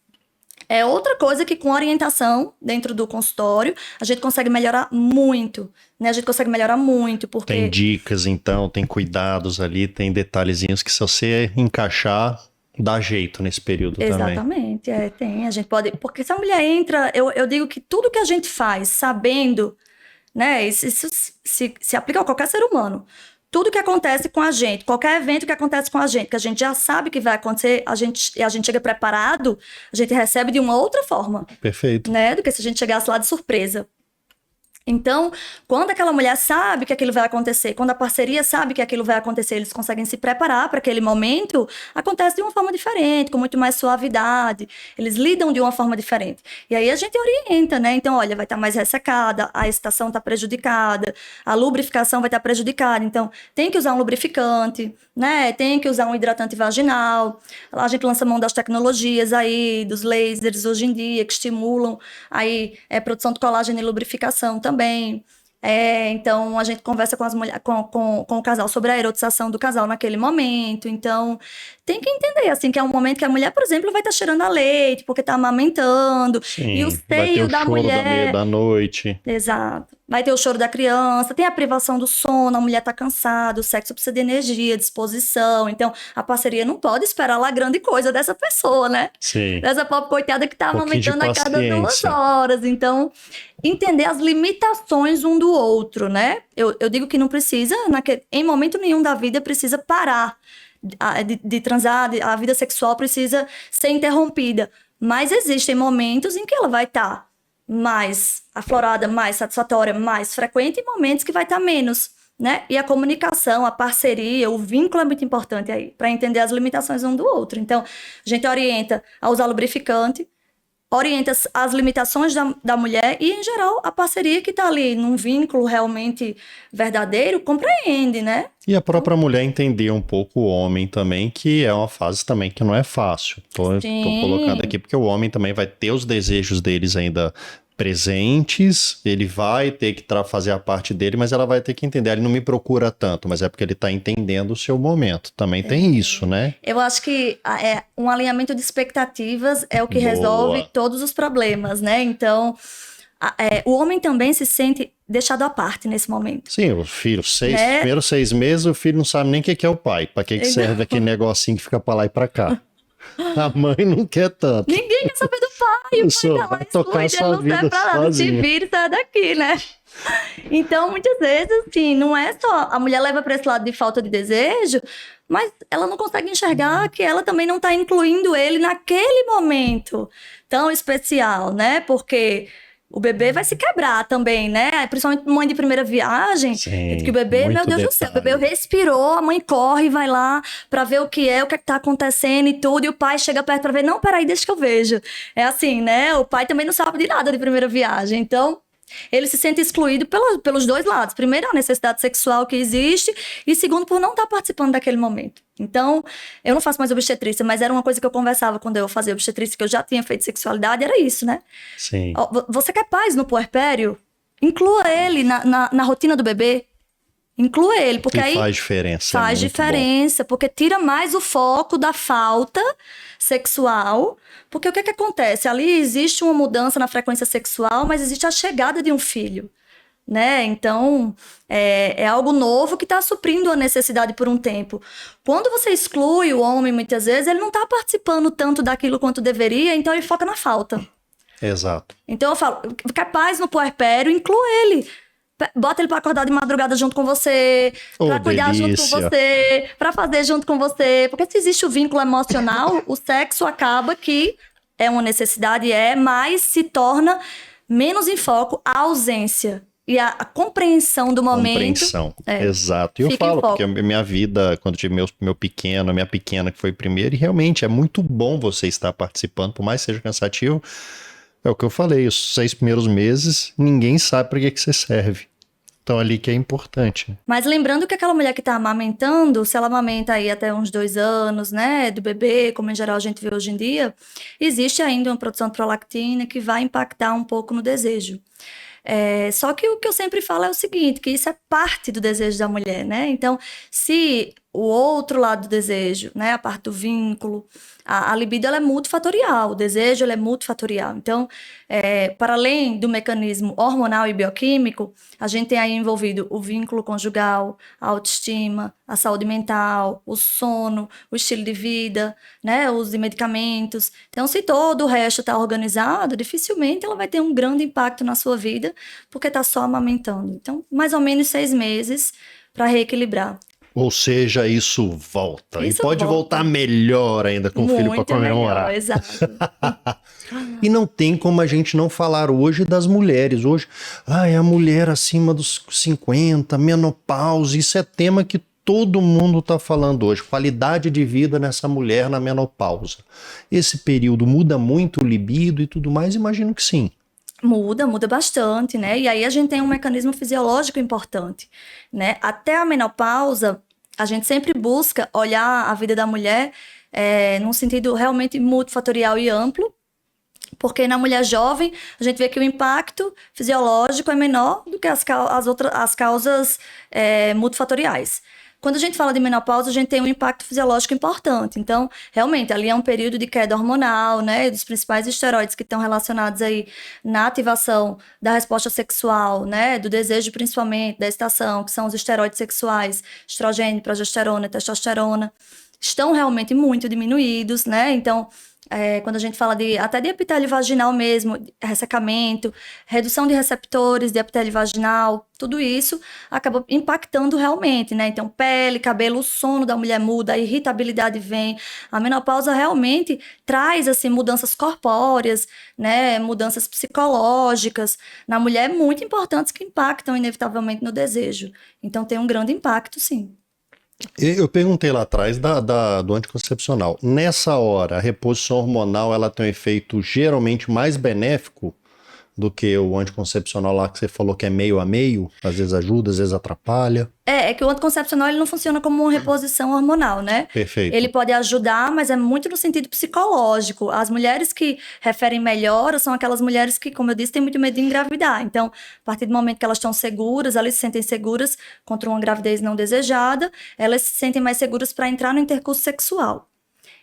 é outra coisa que com orientação dentro do consultório a gente consegue melhorar muito, né? A gente consegue melhorar muito, porque... Tem dicas, então, tem cuidados ali, tem detalhezinhos que se você encaixar, dá jeito nesse período também. Exatamente, tem. A gente pode... Porque se a mulher entra... Eu digo que tudo que a gente faz sabendo, né? Isso se aplica a qualquer ser humano. Tudo que acontece com a gente, qualquer evento que acontece com a gente, que a gente já sabe que vai acontecer, a gente chega preparado, a gente recebe de uma outra forma. Perfeito. Né? Do que se a gente chegasse lá de surpresa. Então, quando aquela mulher sabe que aquilo vai acontecer, quando a parceria sabe que aquilo vai acontecer, eles conseguem se preparar para aquele momento, acontece de uma forma diferente, com muito mais suavidade, eles lidam de uma forma diferente. E aí a gente orienta, né? Então, olha, vai estar mais ressecada, a excitação está prejudicada, a lubrificação vai estar prejudicada, então tem que usar um lubrificante, né? Tem que usar um hidratante vaginal. A gente lança mão das tecnologias aí, dos lasers hoje em dia, que estimulam aí produção de colágeno e lubrificação também. Então a gente conversa com as mulheres, com o casal sobre a erotização do casal naquele momento. Então tem que entender assim que é um momento que a mulher, por exemplo, vai estar cheirando a leite porque está amamentando. Sim, e o seio da mulher da meia da noite. Exato. Vai ter o choro da criança, tem a privação do sono, a mulher tá cansada, o sexo precisa de energia, disposição. Então, a parceria não pode esperar lá grande coisa dessa pessoa, né? Sim. Dessa pobre coitada que tá amamentando a cada 2 horas. Então, entender as limitações um do outro, né? Eu digo que não precisa, em momento nenhum da vida, precisa parar de transar, a vida sexual precisa ser interrompida. Mas existem momentos em que ela vai estar mais aflorada, mais satisfatória, mais frequente, e momentos que vai estar menos, né? E a comunicação, a parceria, o vínculo é muito importante aí, para entender as limitações um do outro. Então, a gente orienta a usar lubrificante, orienta as limitações da mulher e, em geral, a parceria que está ali num vínculo realmente verdadeiro compreende, né? E a própria mulher entender um pouco o homem também, que é uma fase também que não é fácil. Tô colocando aqui porque o homem também vai ter os desejos deles ainda presentes, ele vai ter que fazer a parte dele, mas ela vai ter que entender. Ele não me procura tanto, mas é porque ele está entendendo o seu momento. Também tem isso, né? Eu acho que um alinhamento de expectativas é o que resolve todos os problemas, né? Então, o homem também se sente deixado à parte nesse momento. Sim, o filho, primeiros 6 meses, o filho não sabe nem o que é o pai. Para que serve aquele negocinho que fica para lá e para cá? A mãe não quer tanto. Ninguém quer saber do pai. O pai tá lá excluído, ele não serve pra nada. Se vira e sai daqui, né? Então, muitas vezes, assim, não é só... A mulher leva para esse lado de falta de desejo, mas ela não consegue enxergar que ela também não tá incluindo ele naquele momento tão especial, né? Porque... o bebê vai se quebrar também, né? Principalmente mãe de primeira viagem. Sim, que o bebê, meu Deus do céu, o bebê respirou, a mãe corre, vai lá pra ver o que é que tá acontecendo e tudo. E o pai chega perto pra ver, não, peraí, deixa que eu vejo. É assim, né? O pai também não sabe de nada de primeira viagem. Então, ele se sente excluído pelos dois lados. Primeiro, a necessidade sexual que existe. E segundo, por não estar participando daquele momento. Então, eu não faço mais obstetrícia, mas era uma coisa que eu conversava quando eu fazia obstetrícia, que eu já tinha feito sexualidade, era isso, né? Sim. Você quer paz no puerpério? Inclua ele na rotina do bebê. Inclua ele, porque aí faz diferença. Faz diferença, porque tira mais o foco da falta sexual. Porque o que acontece? Ali existe uma mudança na frequência sexual, mas existe a chegada de um filho, né? Então, é algo novo que está suprindo a necessidade por um tempo. Quando você exclui o homem, muitas vezes, ele não está participando tanto daquilo quanto deveria, então ele foca na falta. Exato. Então eu falo, capaz no puerpério, inclua ele. Bota ele pra acordar de madrugada junto com você, pra cuidar junto com você, pra fazer junto com você. Porque se existe o vínculo emocional, o sexo acaba que é uma necessidade, mas se torna menos em foco a ausência. E a compreensão do momento. Compreensão, exato. E eu falo, porque a minha vida, quando eu tive minha pequena, que foi primeiro, e realmente é muito bom você estar participando, por mais que seja cansativo. É o que eu falei, os 6 primeiros meses, ninguém sabe para que você serve. Então, ali que é importante. Mas lembrando que aquela mulher que está amamentando, se ela amamenta aí até uns 2 anos, né, do bebê, como em geral a gente vê hoje em dia, existe ainda uma produção de prolactina que vai impactar um pouco no desejo. Só que o que eu sempre falo é o seguinte, que isso é parte do desejo da mulher, né? Então, se o outro lado do desejo, né, a parte do vínculo, a libido ela é multifatorial, o desejo ele é multifatorial. Então, para além do mecanismo hormonal e bioquímico, a gente tem aí envolvido o vínculo conjugal, a autoestima, a saúde mental, o sono, o estilo de vida, né, o uso de medicamentos. Então, se todo o resto está organizado, dificilmente ela vai ter um grande impacto na sua vida, porque está só amamentando. Então, mais ou menos 6 meses para reequilibrar. Ou seja, isso volta. E pode voltar melhor ainda com o filho para comemorar. Melhor, exato. E não tem como a gente não falar hoje das mulheres. Hoje, a mulher acima dos 50, menopausa, isso é tema que todo mundo está falando hoje. Qualidade de vida nessa mulher na menopausa. Esse período muda muito o libido e tudo mais? Imagino que sim. Muda bastante, né? E aí a gente tem um mecanismo fisiológico importante, né? Até a menopausa, a gente sempre busca olhar a vida da mulher num sentido realmente multifatorial e amplo, porque na mulher jovem a gente vê que o impacto fisiológico é menor do que as causas multifatoriais. Quando a gente fala de menopausa, a gente tem um impacto fisiológico importante. Então, realmente, ali é um período de queda hormonal, né? Dos principais esteroides que estão relacionados aí na ativação da resposta sexual, né? Do desejo, principalmente, da estação, que são os esteroides sexuais, estrogênio, progesterona, testosterona, estão realmente muito diminuídos, né? Então, Quando a gente fala até de epitélio vaginal mesmo, ressecamento, redução de receptores de epitélio vaginal, tudo isso acaba impactando realmente, né? Então, pele, cabelo, o sono da mulher muda, a irritabilidade vem. A menopausa realmente traz, assim, mudanças corpóreas, né? Mudanças psicológicas na mulher muito importantes que impactam inevitavelmente no desejo. Então, tem um grande impacto, sim. Eu perguntei lá atrás do anticoncepcional. Nessa hora, a reposição hormonal ela tem um efeito geralmente mais benéfico do que o anticoncepcional lá que você falou que é meio a meio? Às vezes ajuda, às vezes atrapalha. É que o anticoncepcional ele não funciona como uma reposição hormonal, né? Perfeito. Ele pode ajudar, mas é muito no sentido psicológico. As mulheres que referem melhora são aquelas mulheres que, como eu disse, têm muito medo de engravidar. Então, a partir do momento que elas estão seguras, elas se sentem seguras contra uma gravidez não desejada, elas se sentem mais seguras para entrar no intercurso sexual.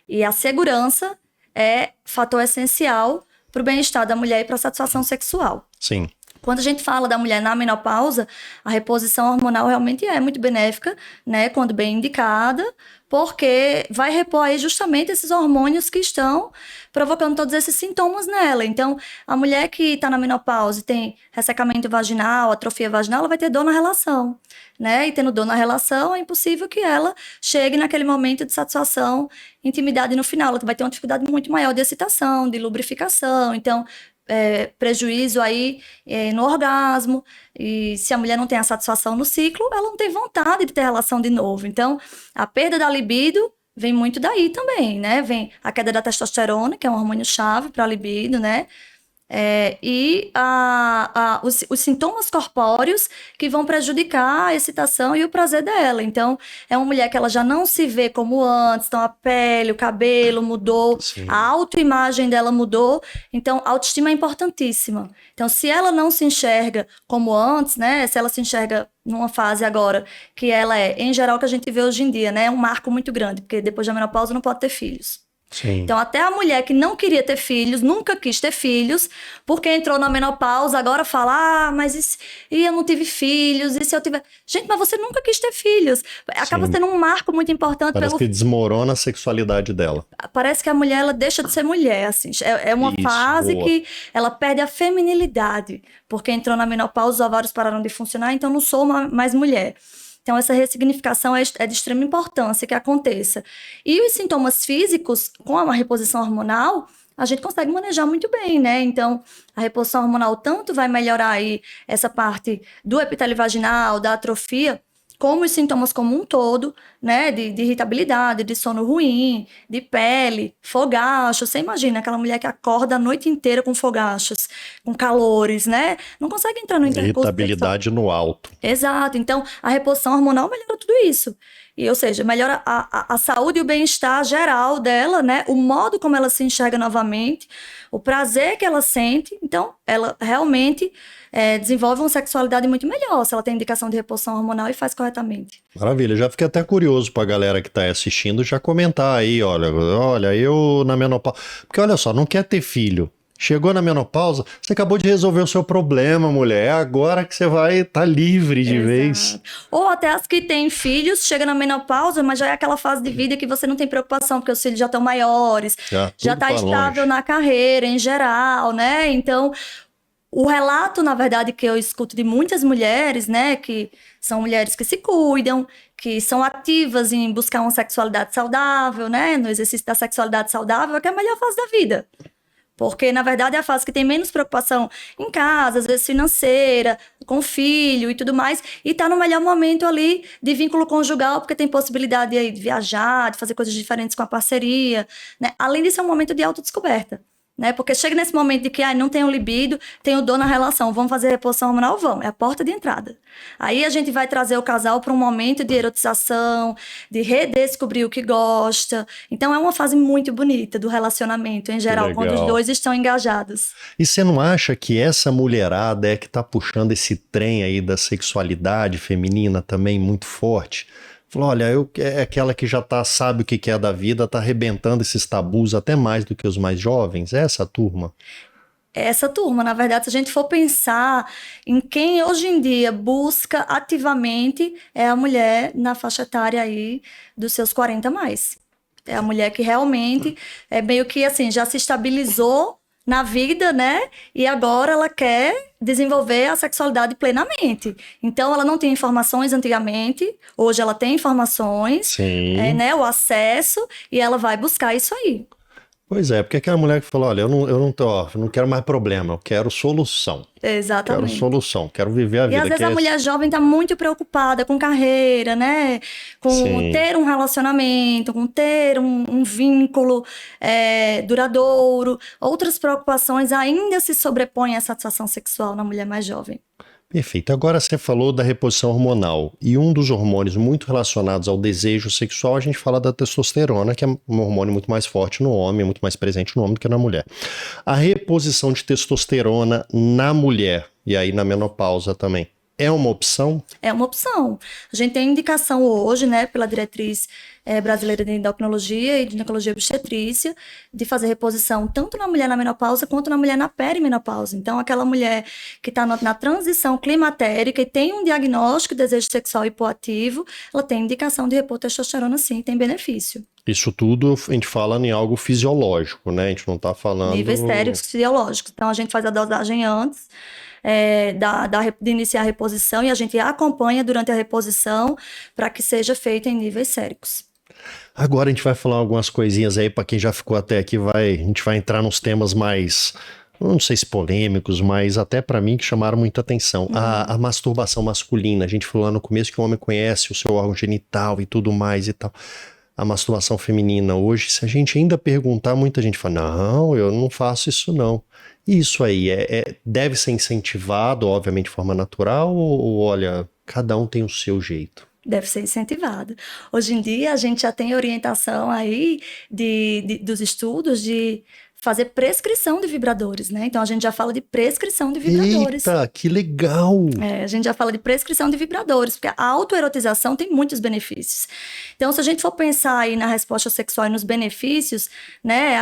E a segurança é fator essencial para o bem-estar da mulher e para a satisfação sexual. Sim. Quando a gente fala da mulher na menopausa, a reposição hormonal realmente é muito benéfica, né, quando bem indicada, porque vai repor aí justamente esses hormônios que estão provocando todos esses sintomas nela. Então, a mulher que está na menopausa e tem ressecamento vaginal, atrofia vaginal, ela vai ter dor na relação, né? E tendo dor na relação, é impossível que ela chegue naquele momento de satisfação, intimidade no final. Ela vai ter uma dificuldade muito maior de excitação, de lubrificação. Então, prejuízo aí no orgasmo, e se a mulher não tem a satisfação no ciclo, ela não tem vontade de ter relação de novo. Então, a perda da libido vem muito daí também, né? Vem a queda da testosterona, que é um hormônio-chave para a libido, né? E os sintomas corpóreos que vão prejudicar a excitação e o prazer dela. Então, é uma mulher que ela já não se vê como antes, então a pele, o cabelo mudou, Sim. a autoimagem dela mudou, então a autoestima é importantíssima. Então, se ela não se enxerga como antes, né, se ela se enxerga numa fase agora que ela em geral, que a gente vê hoje em dia, né, é um marco muito grande, porque depois da menopausa não pode ter filhos. Sim. Então, até a mulher que não queria ter filhos, nunca quis ter filhos, porque entrou na menopausa, agora fala, mas e eu não tive filhos, e se eu tiver... Gente, mas você nunca quis ter filhos. Acaba sendo um marco muito importante. Parece que desmorona a sexualidade dela. Parece que a mulher, ela deixa de ser mulher, assim. É uma fase boa. que ela perde a feminilidade, porque entrou na menopausa, os ovários pararam de funcionar, então não sou mais mulher. Então, essa ressignificação é de extrema importância que aconteça. E os sintomas físicos, com a reposição hormonal, a gente consegue manejar muito bem, né? Então, a reposição hormonal tanto vai melhorar aí essa parte do epitélio vaginal, da atrofia, como os sintomas como um todo, né, de irritabilidade, de sono ruim, de pele, fogacho. Você imagina aquela mulher que acorda a noite inteira com fogachos, com calores, né? Não consegue entrar no intercurso Irritabilidade no alto. Exato. Então, a reposição hormonal melhora tudo isso. E, ou seja, melhora a saúde e o bem-estar geral dela, né? O modo como ela se enxerga novamente, o prazer que ela sente. Então, ela realmente desenvolve uma sexualidade muito melhor se ela tem indicação de reposição hormonal e faz corretamente. Maravilha, já fiquei até curioso pra galera que tá assistindo já comentar aí, olha, eu na menopausa... Porque olha só, não quer ter filho. Chegou na menopausa, você acabou de resolver o seu problema, mulher. É agora que você vai estar livre de vez. Ou até as que têm filhos, chega na menopausa, mas já é aquela fase de vida que você não tem preocupação, porque os filhos já estão maiores, já está estável na carreira em geral, né? Então, o relato, na verdade, que eu escuto de muitas mulheres, né, que são mulheres que se cuidam, que são ativas em buscar uma sexualidade saudável, né, no exercício da sexualidade saudável, é que é a melhor fase da vida. Porque, na verdade, é a fase que tem menos preocupação em casa, às vezes financeira, com filho e tudo mais, e tá no melhor momento ali de vínculo conjugal, porque tem possibilidade aí de viajar, de fazer coisas diferentes com a parceria, né? Além de ser um momento de autodescoberta, né? Porque chega nesse momento de que não tenho libido, tenho dor na relação, vamos fazer reposição hormonal? Vamos, é a porta de entrada. Aí a gente vai trazer o casal para um momento de erotização, de redescobrir o que gosta. Então é uma fase muito bonita do relacionamento em geral, quando os dois estão engajados. E você não acha que essa mulherada é que tá puxando esse trem aí da sexualidade feminina também muito forte? Falou, olha, é aquela que já sabe o que é da vida, tá arrebentando esses tabus até mais do que os mais jovens, é essa turma? Essa turma, na verdade, se a gente for pensar em quem hoje em dia busca ativamente, é a mulher na faixa etária aí dos seus 40 mais. É a mulher que realmente é meio que assim, já se estabilizou na vida, né? E agora ela quer desenvolver a sexualidade plenamente. Então, ela não tinha informações antigamente, hoje ela tem informações, Sim. né? O acesso, e ela vai buscar isso aí. Pois é, porque aquela mulher que falou, olha, eu não quero mais problema, eu quero solução. Quero Exatamente. solução, quero viver a E às vida. vezes a mulher jovem está muito preocupada com carreira, né? Com Sim. ter um relacionamento, com ter um vínculo duradouro. Outras preocupações ainda se sobrepõem à satisfação sexual na mulher mais jovem. Perfeito. Agora você falou da reposição hormonal. E um dos hormônios muito relacionados ao desejo sexual, a gente fala da testosterona, que é um hormônio muito mais forte no homem, muito mais presente no homem do que na mulher. A reposição de testosterona na mulher, e aí na menopausa também, é uma opção? É uma opção. A gente tem indicação hoje, né, pela diretriz brasileira de endocrinologia e de ginecologia e obstetrícia, de fazer reposição tanto na mulher na menopausa quanto na mulher na perimenopausa. Então, aquela mulher que está na transição climatérica e tem um diagnóstico de desejo sexual hipoativo, ela tem indicação de repor testosterona sim, tem benefício. Isso tudo a gente fala em algo fisiológico, né? A gente não está falando... Níveis sérios fisiológicos. Então, a gente faz a dosagem antes de iniciar a reposição e a gente acompanha durante a reposição para que seja feita em níveis séricos. Agora a gente vai falar algumas coisinhas aí para quem já ficou até aqui, a gente vai entrar nos temas mais, não sei se polêmicos, mas até para mim que chamaram muita atenção. A masturbação masculina, a gente falou lá no começo que o homem conhece o seu órgão genital e tudo mais e tal. A masturbação feminina hoje, se a gente ainda perguntar, muita gente fala, não, eu não faço isso não. Isso aí deve ser incentivado, obviamente, de forma natural, ou olha, cada um tem o seu jeito? Deve ser incentivado. Hoje em dia, a gente já tem orientação aí dos estudos de fazer prescrição de vibradores, né? Então, a gente já fala de prescrição de vibradores. Eita, que legal! A gente já fala de prescrição de vibradores, porque a autoerotização tem muitos benefícios. Então, se a gente for pensar aí na resposta sexual e nos benefícios, né?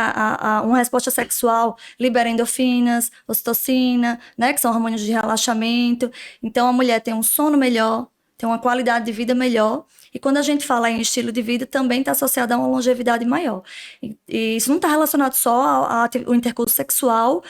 Uma resposta sexual libera endorfinas, ocitocina, né? Que são hormônios de relaxamento. Então, a mulher tem um sono melhor, tem uma qualidade de vida melhor. E quando a gente fala em estilo de vida, também está associado a uma longevidade maior. E isso não está relacionado só ao intercurso sexual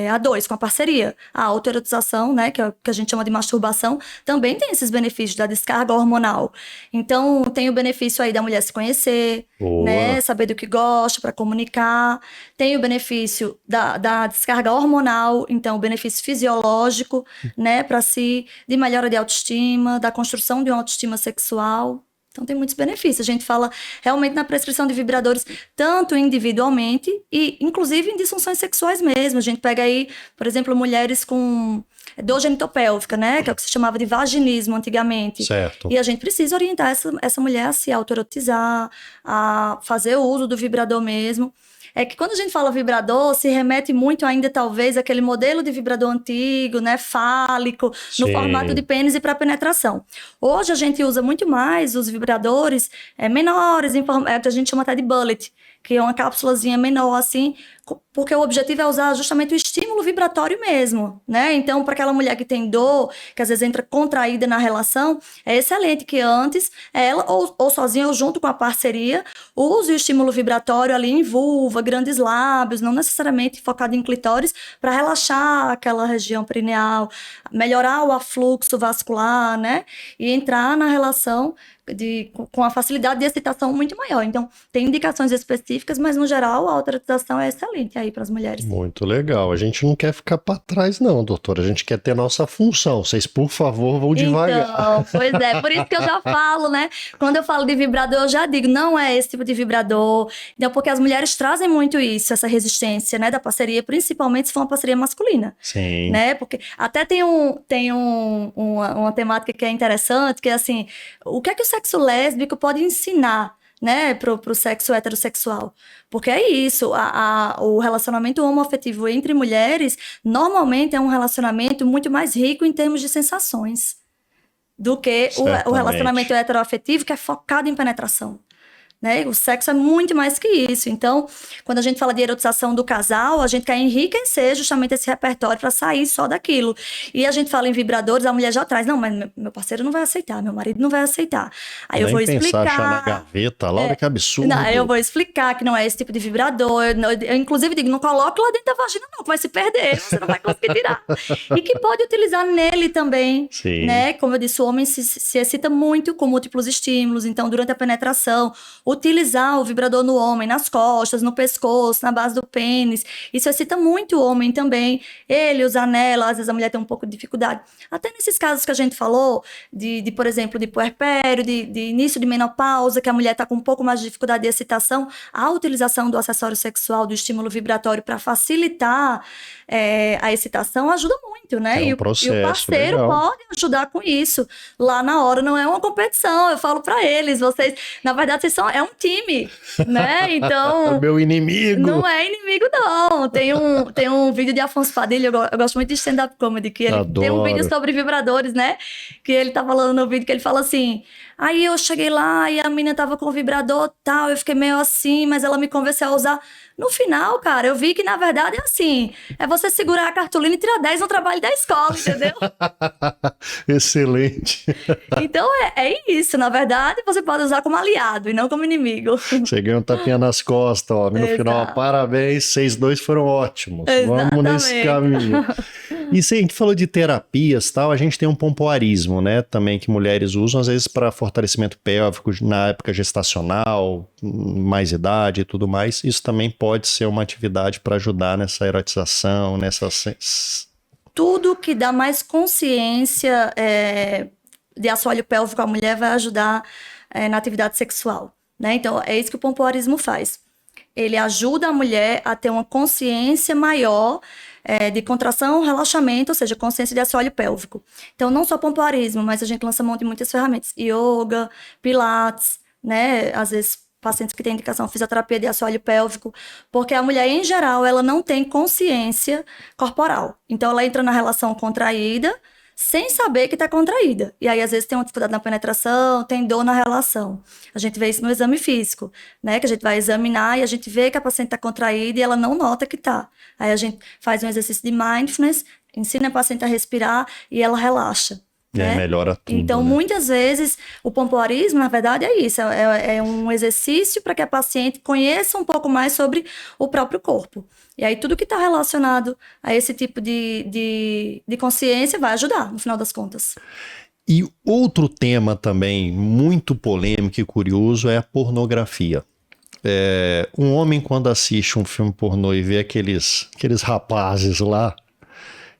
a dois, com a parceria. A autoerotização, né, que é o que a gente chama de masturbação, também tem esses benefícios da descarga hormonal. Então, tem o benefício aí da mulher se conhecer, né, saber do que gosta para comunicar. Tem o benefício da descarga hormonal, então, o benefício fisiológico, né, para si, de melhora de autoestima, da construção de uma autoestima sexual. Então, tem muitos benefícios. A gente fala realmente na prescrição de vibradores, tanto individualmente e, inclusive, em disfunções sexuais mesmo. A gente pega aí, por exemplo, mulheres com dor genitopélvica, né? Que é o que se chamava de vaginismo antigamente. Certo. E a gente precisa orientar essa mulher a se autoerotizar, a fazer o uso do vibrador mesmo. É que quando a gente fala vibrador, se remete muito ainda, talvez, àquele modelo de vibrador antigo, né, fálico, no formato de pênis e para penetração. Hoje a gente usa muito mais os vibradores menores, que a gente chama até de bullet, que é uma cápsulazinha menor, assim, porque o objetivo é usar justamente o estímulo vibratório mesmo, né? Então, para aquela mulher que tem dor, que às vezes entra contraída na relação, é excelente que antes ela, ou sozinha ou junto com a parceria, use o estímulo vibratório ali em vulva, grandes lábios, não necessariamente focado em clitóris, para relaxar aquela região perineal, melhorar o afluxo vascular, né? E entrar na relação com a facilidade de excitação muito maior. Então, tem indicações específicas, mas no geral a autoerotização é excelente aí para as mulheres. Muito legal. A gente não quer ficar para trás não, doutora. A gente quer ter nossa função. Vocês, por favor, vão devagar. Então, pois é. Por isso que eu já falo, né? Quando eu falo de vibrador, eu já digo, não é esse tipo de vibrador. Então, porque as mulheres trazem muito isso, essa resistência, né? Da parceria, principalmente se for uma parceria masculina. Sim. Né? Porque até tem uma temática que é interessante, que é assim, o que é que o sexo lésbico pode ensinar, né, pro sexo heterossexual? Porque é isso, o relacionamento homoafetivo entre mulheres normalmente é um relacionamento muito mais rico em termos de sensações do que o relacionamento heteroafetivo, que é focado em penetração. né? O sexo é muito mais que isso. Então, quando a gente fala de erotização do casal, a gente quer enriquecer justamente esse repertório para sair só daquilo. E a gente fala em vibradores, a mulher já traz, não, mas meu parceiro não vai aceitar, meu marido não vai aceitar. Aí eu vou explicar. Pensar, achar na gaveta lá, olha que absurdo. Não, eu vou explicar que não é esse tipo de vibrador. Eu inclusive digo, não coloque lá dentro da vagina não, que vai se perder, você não vai conseguir tirar. E que pode utilizar nele também, Sim. né? Como eu disse, o homem se excita muito com múltiplos estímulos, então durante a penetração, utilizar o vibrador no homem, nas costas, no pescoço, na base do pênis, isso excita muito o homem também. Ele usar nela, às vezes a mulher tem um pouco de dificuldade. Até nesses casos que a gente falou, por exemplo, de puerpério, de início de menopausa, que a mulher está com um pouco mais de dificuldade de excitação, a utilização do acessório sexual, do estímulo vibratório para facilitar a excitação ajuda muito, né? É um processo, e o parceiro pode ajudar com isso. Lá na hora não é uma competição, eu falo para eles, vocês, na verdade, é um time, né? Então... Meu inimigo! Não é inimigo, não. Tem um vídeo de Afonso Padilha, eu gosto muito de stand-up comedy, que ele tem um vídeo sobre vibradores, né? Que ele tá falando no vídeo, que ele fala assim, aí eu cheguei lá e a menina tava com vibrador e tal, eu fiquei meio assim, mas ela me convenceu a usar. No final, cara, eu vi que na verdade é assim, é você segurar a cartolina e tirar 10 no trabalho da escola, entendeu? Excelente. Então é isso, na verdade você pode usar como aliado e não como inimigo. Você ganhou um tapinha nas costas, ó. No final, parabéns, vocês dois foram ótimos. Exatamente. Vamos nesse caminho. E se a gente falou de terapias e tal, a gente tem um pompoarismo, né? Também que mulheres usam, às vezes, para fortalecimento pélvico na época gestacional, mais idade e tudo mais. Isso também pode ser uma atividade para ajudar nessa erotização, Tudo que dá mais consciência de assoalho pélvico à mulher vai ajudar na atividade sexual, né? Então, é isso que o pompoarismo faz. Ele ajuda a mulher a ter uma consciência maior de contração, relaxamento, ou seja, consciência de assoalho pélvico. Então, não só pompoarismo, mas a gente lança mão de muitas ferramentas. Yoga, pilates, né? Às vezes, pacientes que têm indicação de fisioterapia de assoalho pélvico, porque a mulher, em geral, ela não tem consciência corporal. Então, ela entra na relação contraída, sem saber que está contraída. E aí, às vezes, tem uma dificuldade na penetração, tem dor na relação. A gente vê isso no exame físico, né? Que a gente vai examinar e a gente vê que a paciente está contraída e ela não nota que está. Aí a gente faz um exercício de mindfulness, ensina a paciente a respirar e ela relaxa. Né? Melhora tudo. Então, né? Muitas vezes, o pompoarismo, na verdade, é isso. É um exercício para que a paciente conheça um pouco mais sobre o próprio corpo. E aí, tudo que está relacionado a esse tipo de consciência vai ajudar, no final das contas. E outro tema também muito polêmico e curioso é a pornografia. Um homem, quando assiste um filme pornô e vê aqueles rapazes lá,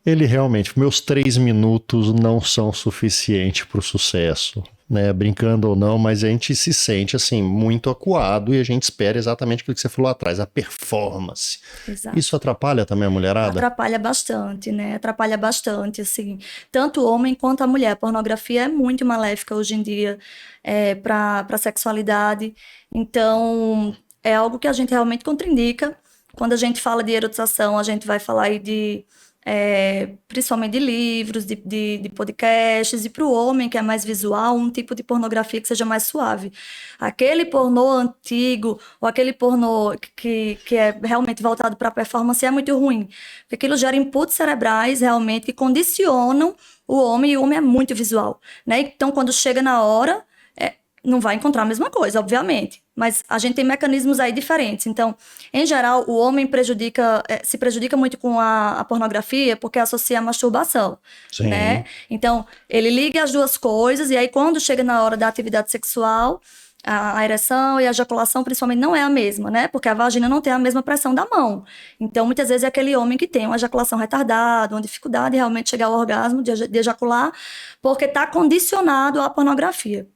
ele realmente, meus 3 minutos não são suficientes para o sucesso, né? Brincando ou não, mas a gente se sente assim muito acuado e a gente espera exatamente aquilo que você falou atrás, a performance. Exato. Isso atrapalha também a mulherada? Atrapalha bastante, né? Atrapalha bastante, assim. Tanto o homem quanto a mulher. A pornografia é muito maléfica hoje em dia para a sexualidade. Então, é algo que a gente realmente contraindica. Quando a gente fala de erotização, a gente vai falar aí principalmente de livros, de podcasts, e para o homem que é mais visual, um tipo de pornografia que seja mais suave. Aquele pornô antigo, ou aquele pornô que é realmente voltado para a performance é muito ruim, porque aquilo gera inputs cerebrais realmente que condicionam o homem, e o homem é muito visual, né? Então, quando chega na hora, não vai encontrar a mesma coisa, obviamente. Mas a gente tem mecanismos aí diferentes. Então, em geral, o homem se prejudica muito com a pornografia porque associa a masturbação, Sim. né? Então, ele liga as duas coisas e aí quando chega na hora da atividade sexual, a ereção e a ejaculação principalmente não é a mesma, né? Porque a vagina não tem a mesma pressão da mão. Então, muitas vezes é aquele homem que tem uma ejaculação retardada, uma dificuldade de realmente chegar ao orgasmo, de ejacular, porque está condicionado à pornografia.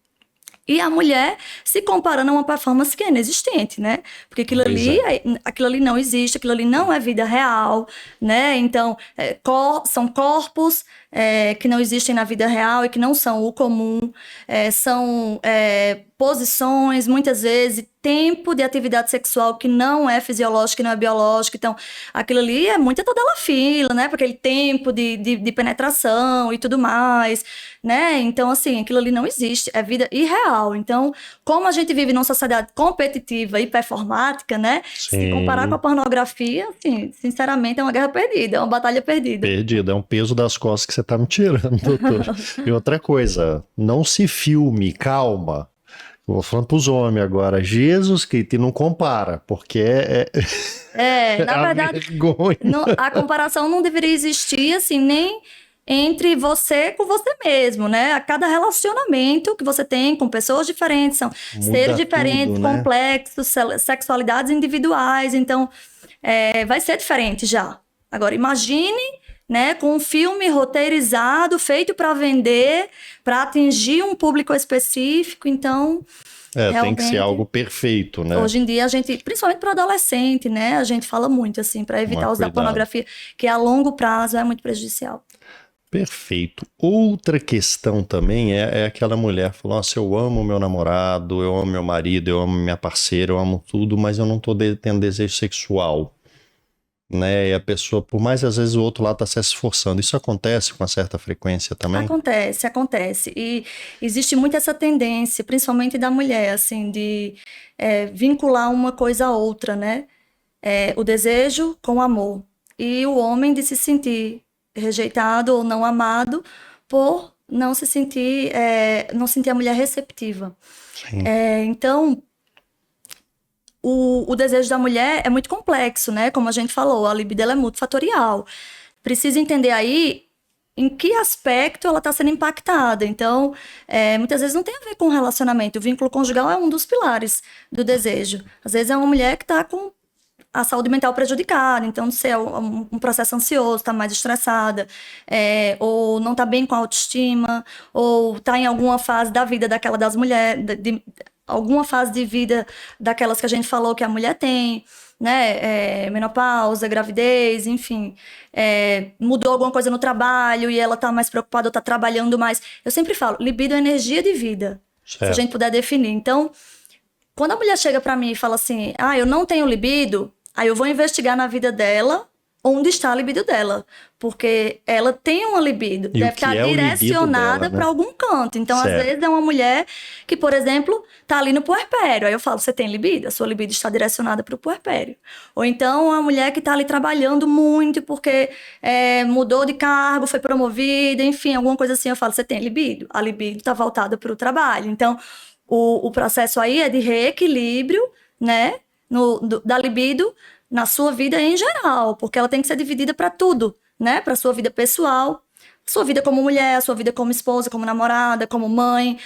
E a mulher se comparando a uma performance que é inexistente, né? Porque aquilo ali não existe, aquilo ali não é vida real, né? Então, são corpos que não existem na vida real e que não são o comum, são posições, muitas vezes, tempo de atividade sexual que não é fisiológico, que não é biológico. Então, aquilo ali é muita tadalafila, né? Porque aquele tempo de penetração e tudo mais, né? Então, assim, aquilo ali não existe, é vida irreal. Então, como a gente vive numa sociedade competitiva e performática, né? Sim. Se comparar com a pornografia, assim, sinceramente, é uma guerra perdida, é uma batalha perdida. Perdida, é um peso das costas que você tá me tirando, doutor. E outra coisa, não se filme, calma. Vou falando pros homens agora, Jesus Cristo, e não compara, porque na verdade, vergonha. a comparação não deveria existir, assim, nem entre você com você mesmo, né? A cada relacionamento que você tem com pessoas diferentes, são seres diferentes, tudo, né? complexos, sexualidades individuais, então vai ser diferente já. Agora, imagine, né, com um filme roteirizado, feito para vender, para atingir um público específico, então... tem que ser algo perfeito, né? Hoje em dia, a gente, principalmente para adolescente, né, a gente fala muito, assim, para evitar usar pornografia, que a longo prazo é muito prejudicial. Perfeito. Outra questão também é aquela mulher que falou, nossa, eu amo meu namorado, eu amo meu marido, eu amo minha parceira, eu amo tudo, mas eu não tô tendo desejo sexual. Né? E a pessoa, por mais às vezes o outro lado está se esforçando, isso acontece com uma certa frequência também? Acontece. E existe muito essa tendência, principalmente da mulher, assim, de vincular uma coisa a outra, né? O desejo com o amor. E o homem de se sentir rejeitado ou não amado por não se sentir, não sentir a mulher receptiva. Então... O desejo da mulher é muito complexo, né? Como a gente falou, a libido ela é multifatorial. Precisa entender aí em que aspecto ela está sendo impactada. Então, muitas vezes não tem a ver com relacionamento. O vínculo conjugal é um dos pilares do desejo. Às vezes é uma mulher que está com a saúde mental prejudicada, então se é um processo ansioso, está mais estressada, ou não está bem com a autoestima, ou está em alguma fase da vida daquela das mulheres... alguma fase de vida daquelas que a gente falou que a mulher tem, né, menopausa, gravidez, enfim, mudou alguma coisa no trabalho e ela tá mais preocupada ou tá trabalhando mais. Eu sempre falo, libido é energia de vida, se a gente puder definir. Então, quando a mulher chega pra mim e fala assim, eu não tenho libido, aí eu vou investigar na vida dela onde está a libido dela, porque ela tem uma libido, deve estar direcionada para algum canto. Então, às vezes, é uma mulher que, por exemplo, está ali no puerpério. Aí eu falo, você tem libido? A sua libido está direcionada para o puerpério. Ou então, uma mulher que está ali trabalhando muito porque mudou de cargo, foi promovida, enfim, alguma coisa assim. Eu falo, você tem libido? A libido está voltada para o trabalho. Então, o processo aí é de reequilíbrio, né, da libido na sua vida em geral, porque ela tem que ser dividida para tudo, né? Para sua vida pessoal, sua vida como mulher, sua vida como esposa, como namorada, como mãe,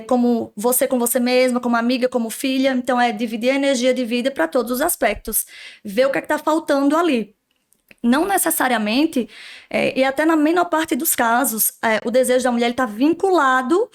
como você com você mesma, como amiga, como filha. Então, dividir a energia de vida para todos os aspectos. Ver o que está faltando ali. Não necessariamente, e até na menor parte dos casos, o desejo da mulher está vinculado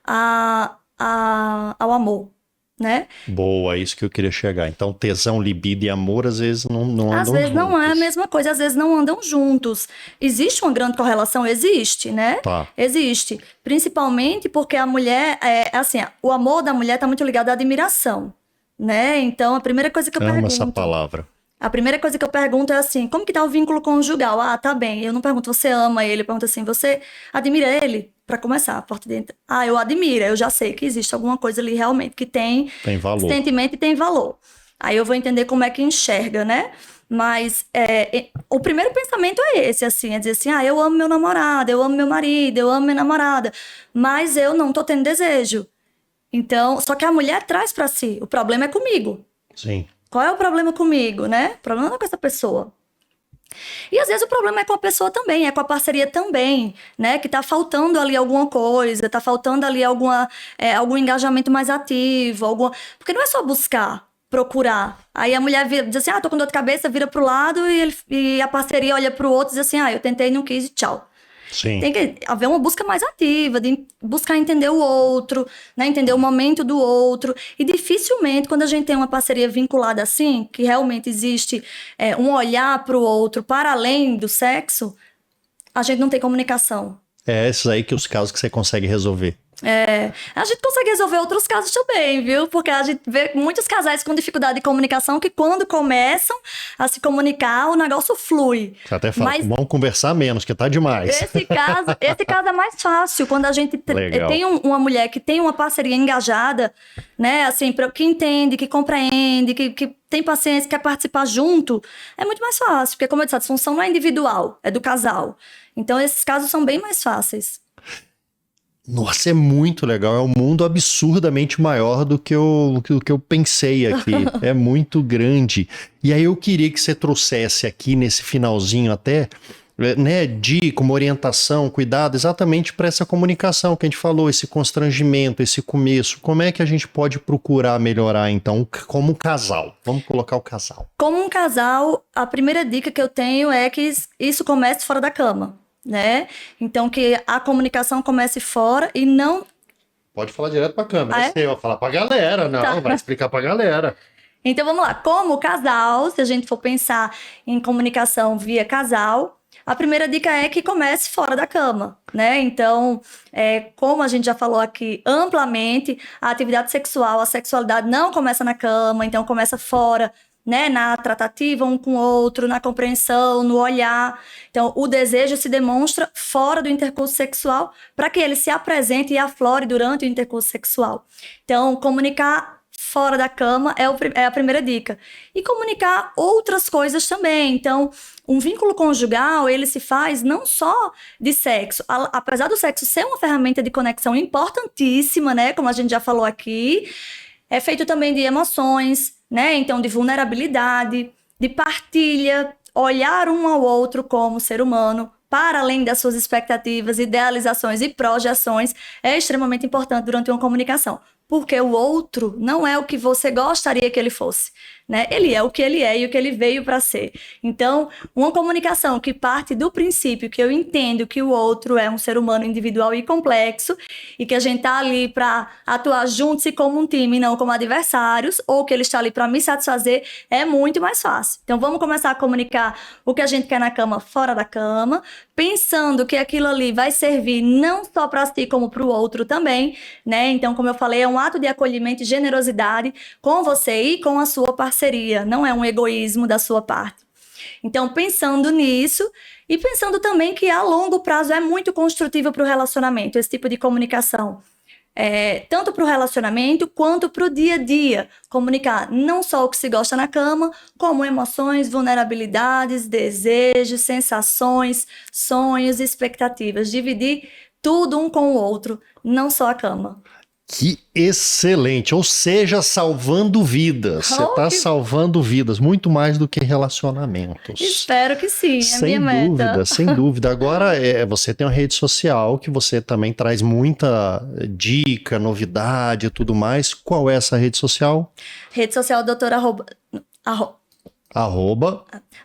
ao amor. Né? Boa, é isso que eu queria chegar. Então, tesão, libido e amor, às vezes não andam juntos. Às vezes não é a mesma coisa, às vezes não andam juntos. Existe uma grande correlação? Existe, né? Tá. Existe. Principalmente porque a mulher, assim, o amor da mulher está muito ligado à admiração, né? Então, a primeira coisa que eu pergunto... essa palavra. A primeira coisa que eu pergunto é assim, como que tá o vínculo conjugal? Tá bem. Eu não pergunto, você ama ele? Eu pergunto assim, você admira ele? Pra começar, a porta dentro. Eu admiro, eu já sei que existe alguma coisa ali realmente que tem valor. Sentimento e tem valor. Aí eu vou entender como é que enxerga, né? Mas o primeiro pensamento é esse, assim, é dizer assim, eu amo meu namorado, eu amo meu marido, eu amo minha namorada, mas eu não tô tendo desejo. Então, só que a mulher traz pra si, o problema é comigo. Sim. Qual é o problema comigo, né? O problema não é com essa pessoa. E às vezes o problema é com a pessoa também, é com a parceria também, né? Que tá faltando ali alguma coisa, tá faltando ali algum engajamento mais ativo, porque não é só buscar, procurar. Aí a mulher diz assim, tô com dor de cabeça, vira pro lado e a parceria olha pro outro e diz assim, eu tentei, não quis e tchau. Sim. Tem que haver uma busca mais ativa, de buscar entender o outro, né? Entender o momento do outro. E dificilmente, quando a gente tem uma parceria vinculada assim, que realmente existe um olhar para o outro para além do sexo, a gente não tem comunicação. É esses aí que os casos que você consegue resolver. A gente consegue resolver outros casos também, viu? Porque a gente vê muitos casais com dificuldade de comunicação que quando começam a se comunicar, o negócio flui. Você até fala, Mas vamos conversar menos, que tá demais. esse caso é mais fácil, quando a gente Legal. tem uma mulher que tem uma parceria engajada, né? Assim, que entende, que compreende, que tem paciência, quer participar junto, é muito mais fácil. Porque, como eu disse, a disfunção não é individual, é do casal. Então, esses casos são bem mais fáceis. Nossa, é muito legal. É um mundo absurdamente maior do que eu pensei aqui. É muito grande. E aí eu queria que você trouxesse aqui nesse finalzinho até, né, dica, uma orientação, cuidado exatamente para essa comunicação que a gente falou, esse constrangimento, esse começo. Como é que a gente pode procurar melhorar, então, como casal? Vamos colocar o casal. Como um casal, a primeira dica que eu tenho é que isso comece fora da cama, né? Então, que a comunicação comece fora e não... Pode falar direto para a câmera. Ah, é? Você vai falar para a galera, não, Tá. vai explicar para a galera. Então, vamos lá. Como casal, se a gente for pensar em comunicação via casal, a primeira dica é que comece fora da cama, né? Então, como a gente já falou aqui amplamente, a atividade sexual, a sexualidade não começa na cama, então começa fora, né? Na tratativa um com o outro, na compreensão, no olhar. Então, o desejo se demonstra fora do intercurso sexual para que ele se apresente e aflore durante o intercurso sexual. Então, comunicar fora da cama é a primeira dica. E comunicar outras coisas também. Então, um vínculo conjugal, ele se faz não só de sexo. Apesar do sexo ser uma ferramenta de conexão importantíssima, né? Como a gente já falou aqui, é feito também de emoções, né? Então, de vulnerabilidade, de partilha, olhar um ao outro como ser humano, para além das suas expectativas, idealizações e projeções, é extremamente importante durante uma comunicação. Porque o outro não é o que você gostaria que ele fosse, né? Ele é o que ele é e o que ele veio para ser. Então, uma comunicação que parte do princípio que eu entendo que o outro é um ser humano individual e complexo e que a gente tá ali para atuar juntos e como um time, não como adversários, ou que ele está ali para me satisfazer, é muito mais fácil. Então, vamos começar a comunicar o que a gente quer na cama fora da cama, pensando que aquilo ali vai servir não só para si, como para o outro também, né? Então, como eu falei, é um ato de acolhimento e generosidade com você e com a sua parceria, não é um egoísmo da sua parte. Então, pensando nisso e pensando também que a longo prazo é muito construtivo para o relacionamento, esse tipo de comunicação. Tanto para o relacionamento quanto para o dia a dia. Comunicar não só o que se gosta na cama, como emoções, vulnerabilidades, desejos, sensações, sonhos, expectativas. Dividir tudo um com o outro, não só a cama. Que excelente, ou seja, salvando vidas. Você está salvando vidas, muito mais do que relacionamentos. Espero que sim, é a minha dúvida, meta. Sem dúvida. Agora, você tem uma rede social que você também traz muita dica, novidade e tudo mais. Qual é essa rede social? Rede social doutora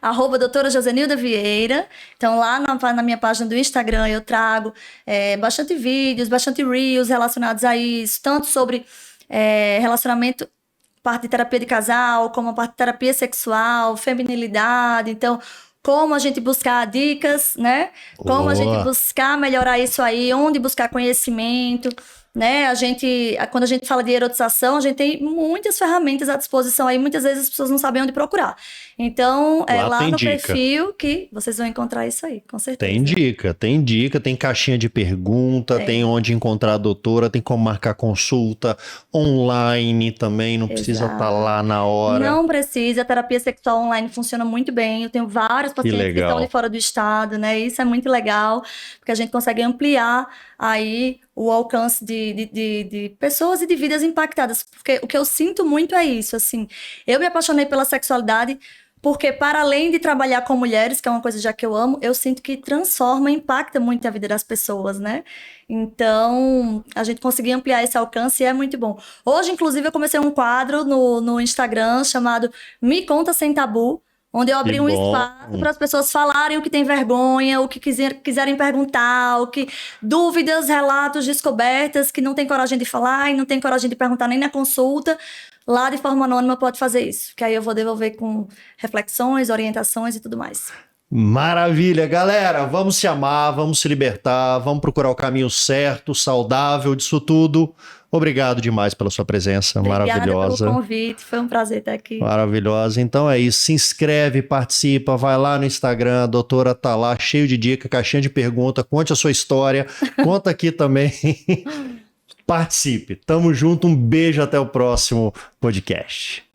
Arroba doutora Josenilda Vieira. Então, lá na minha página do Instagram, eu trago bastante vídeos, bastante reels relacionados a isso, tanto sobre relacionamento, parte de terapia de casal, como a parte de terapia sexual, feminilidade. Então, como a gente buscar dicas, né? Como a gente buscar melhorar isso aí, onde buscar conhecimento, né? Quando a gente fala de erotização, a gente tem muitas ferramentas à disposição aí, muitas vezes as pessoas não sabem onde procurar. Então, lá no dica. Perfil que vocês vão encontrar isso aí, com certeza. Tem dica, tem caixinha de pergunta, tem onde encontrar a doutora, tem como marcar consulta online também, não precisa estar lá na hora. Não precisa, a terapia sexual online funciona muito bem, eu tenho vários pacientes que estão de fora do estado, né? Isso é muito legal, porque a gente consegue ampliar aí o alcance de pessoas e de vidas impactadas, porque o que eu sinto muito é isso, assim, eu me apaixonei pela sexualidade porque, para além de trabalhar com mulheres, que é uma coisa já que eu amo, eu sinto que transforma, impacta muito a vida das pessoas, né? Então, a gente conseguir ampliar esse alcance é muito bom. Hoje, inclusive, eu comecei um quadro no Instagram chamado Me Conta Sem Tabu, onde eu abri um espaço para as pessoas falarem o que tem vergonha, o que quiserem perguntar, dúvidas, relatos, descobertas, que não tem coragem de falar e não tem coragem de perguntar nem na consulta. Lá, de forma anônima, pode fazer isso, que aí eu vou devolver com reflexões, orientações e tudo mais. Maravilha, galera. Vamos se amar, vamos se libertar, vamos procurar o caminho certo, saudável disso tudo. Obrigado demais pela sua presença, maravilhosa. Obrigada pelo convite, foi um prazer estar aqui. Maravilhosa. Então é isso, se inscreve, participa, vai lá no Instagram, a doutora tá lá, cheio de dica, caixinha de pergunta, conte a sua história, conta aqui também. Participe. Tamo junto, um beijo, até o próximo podcast.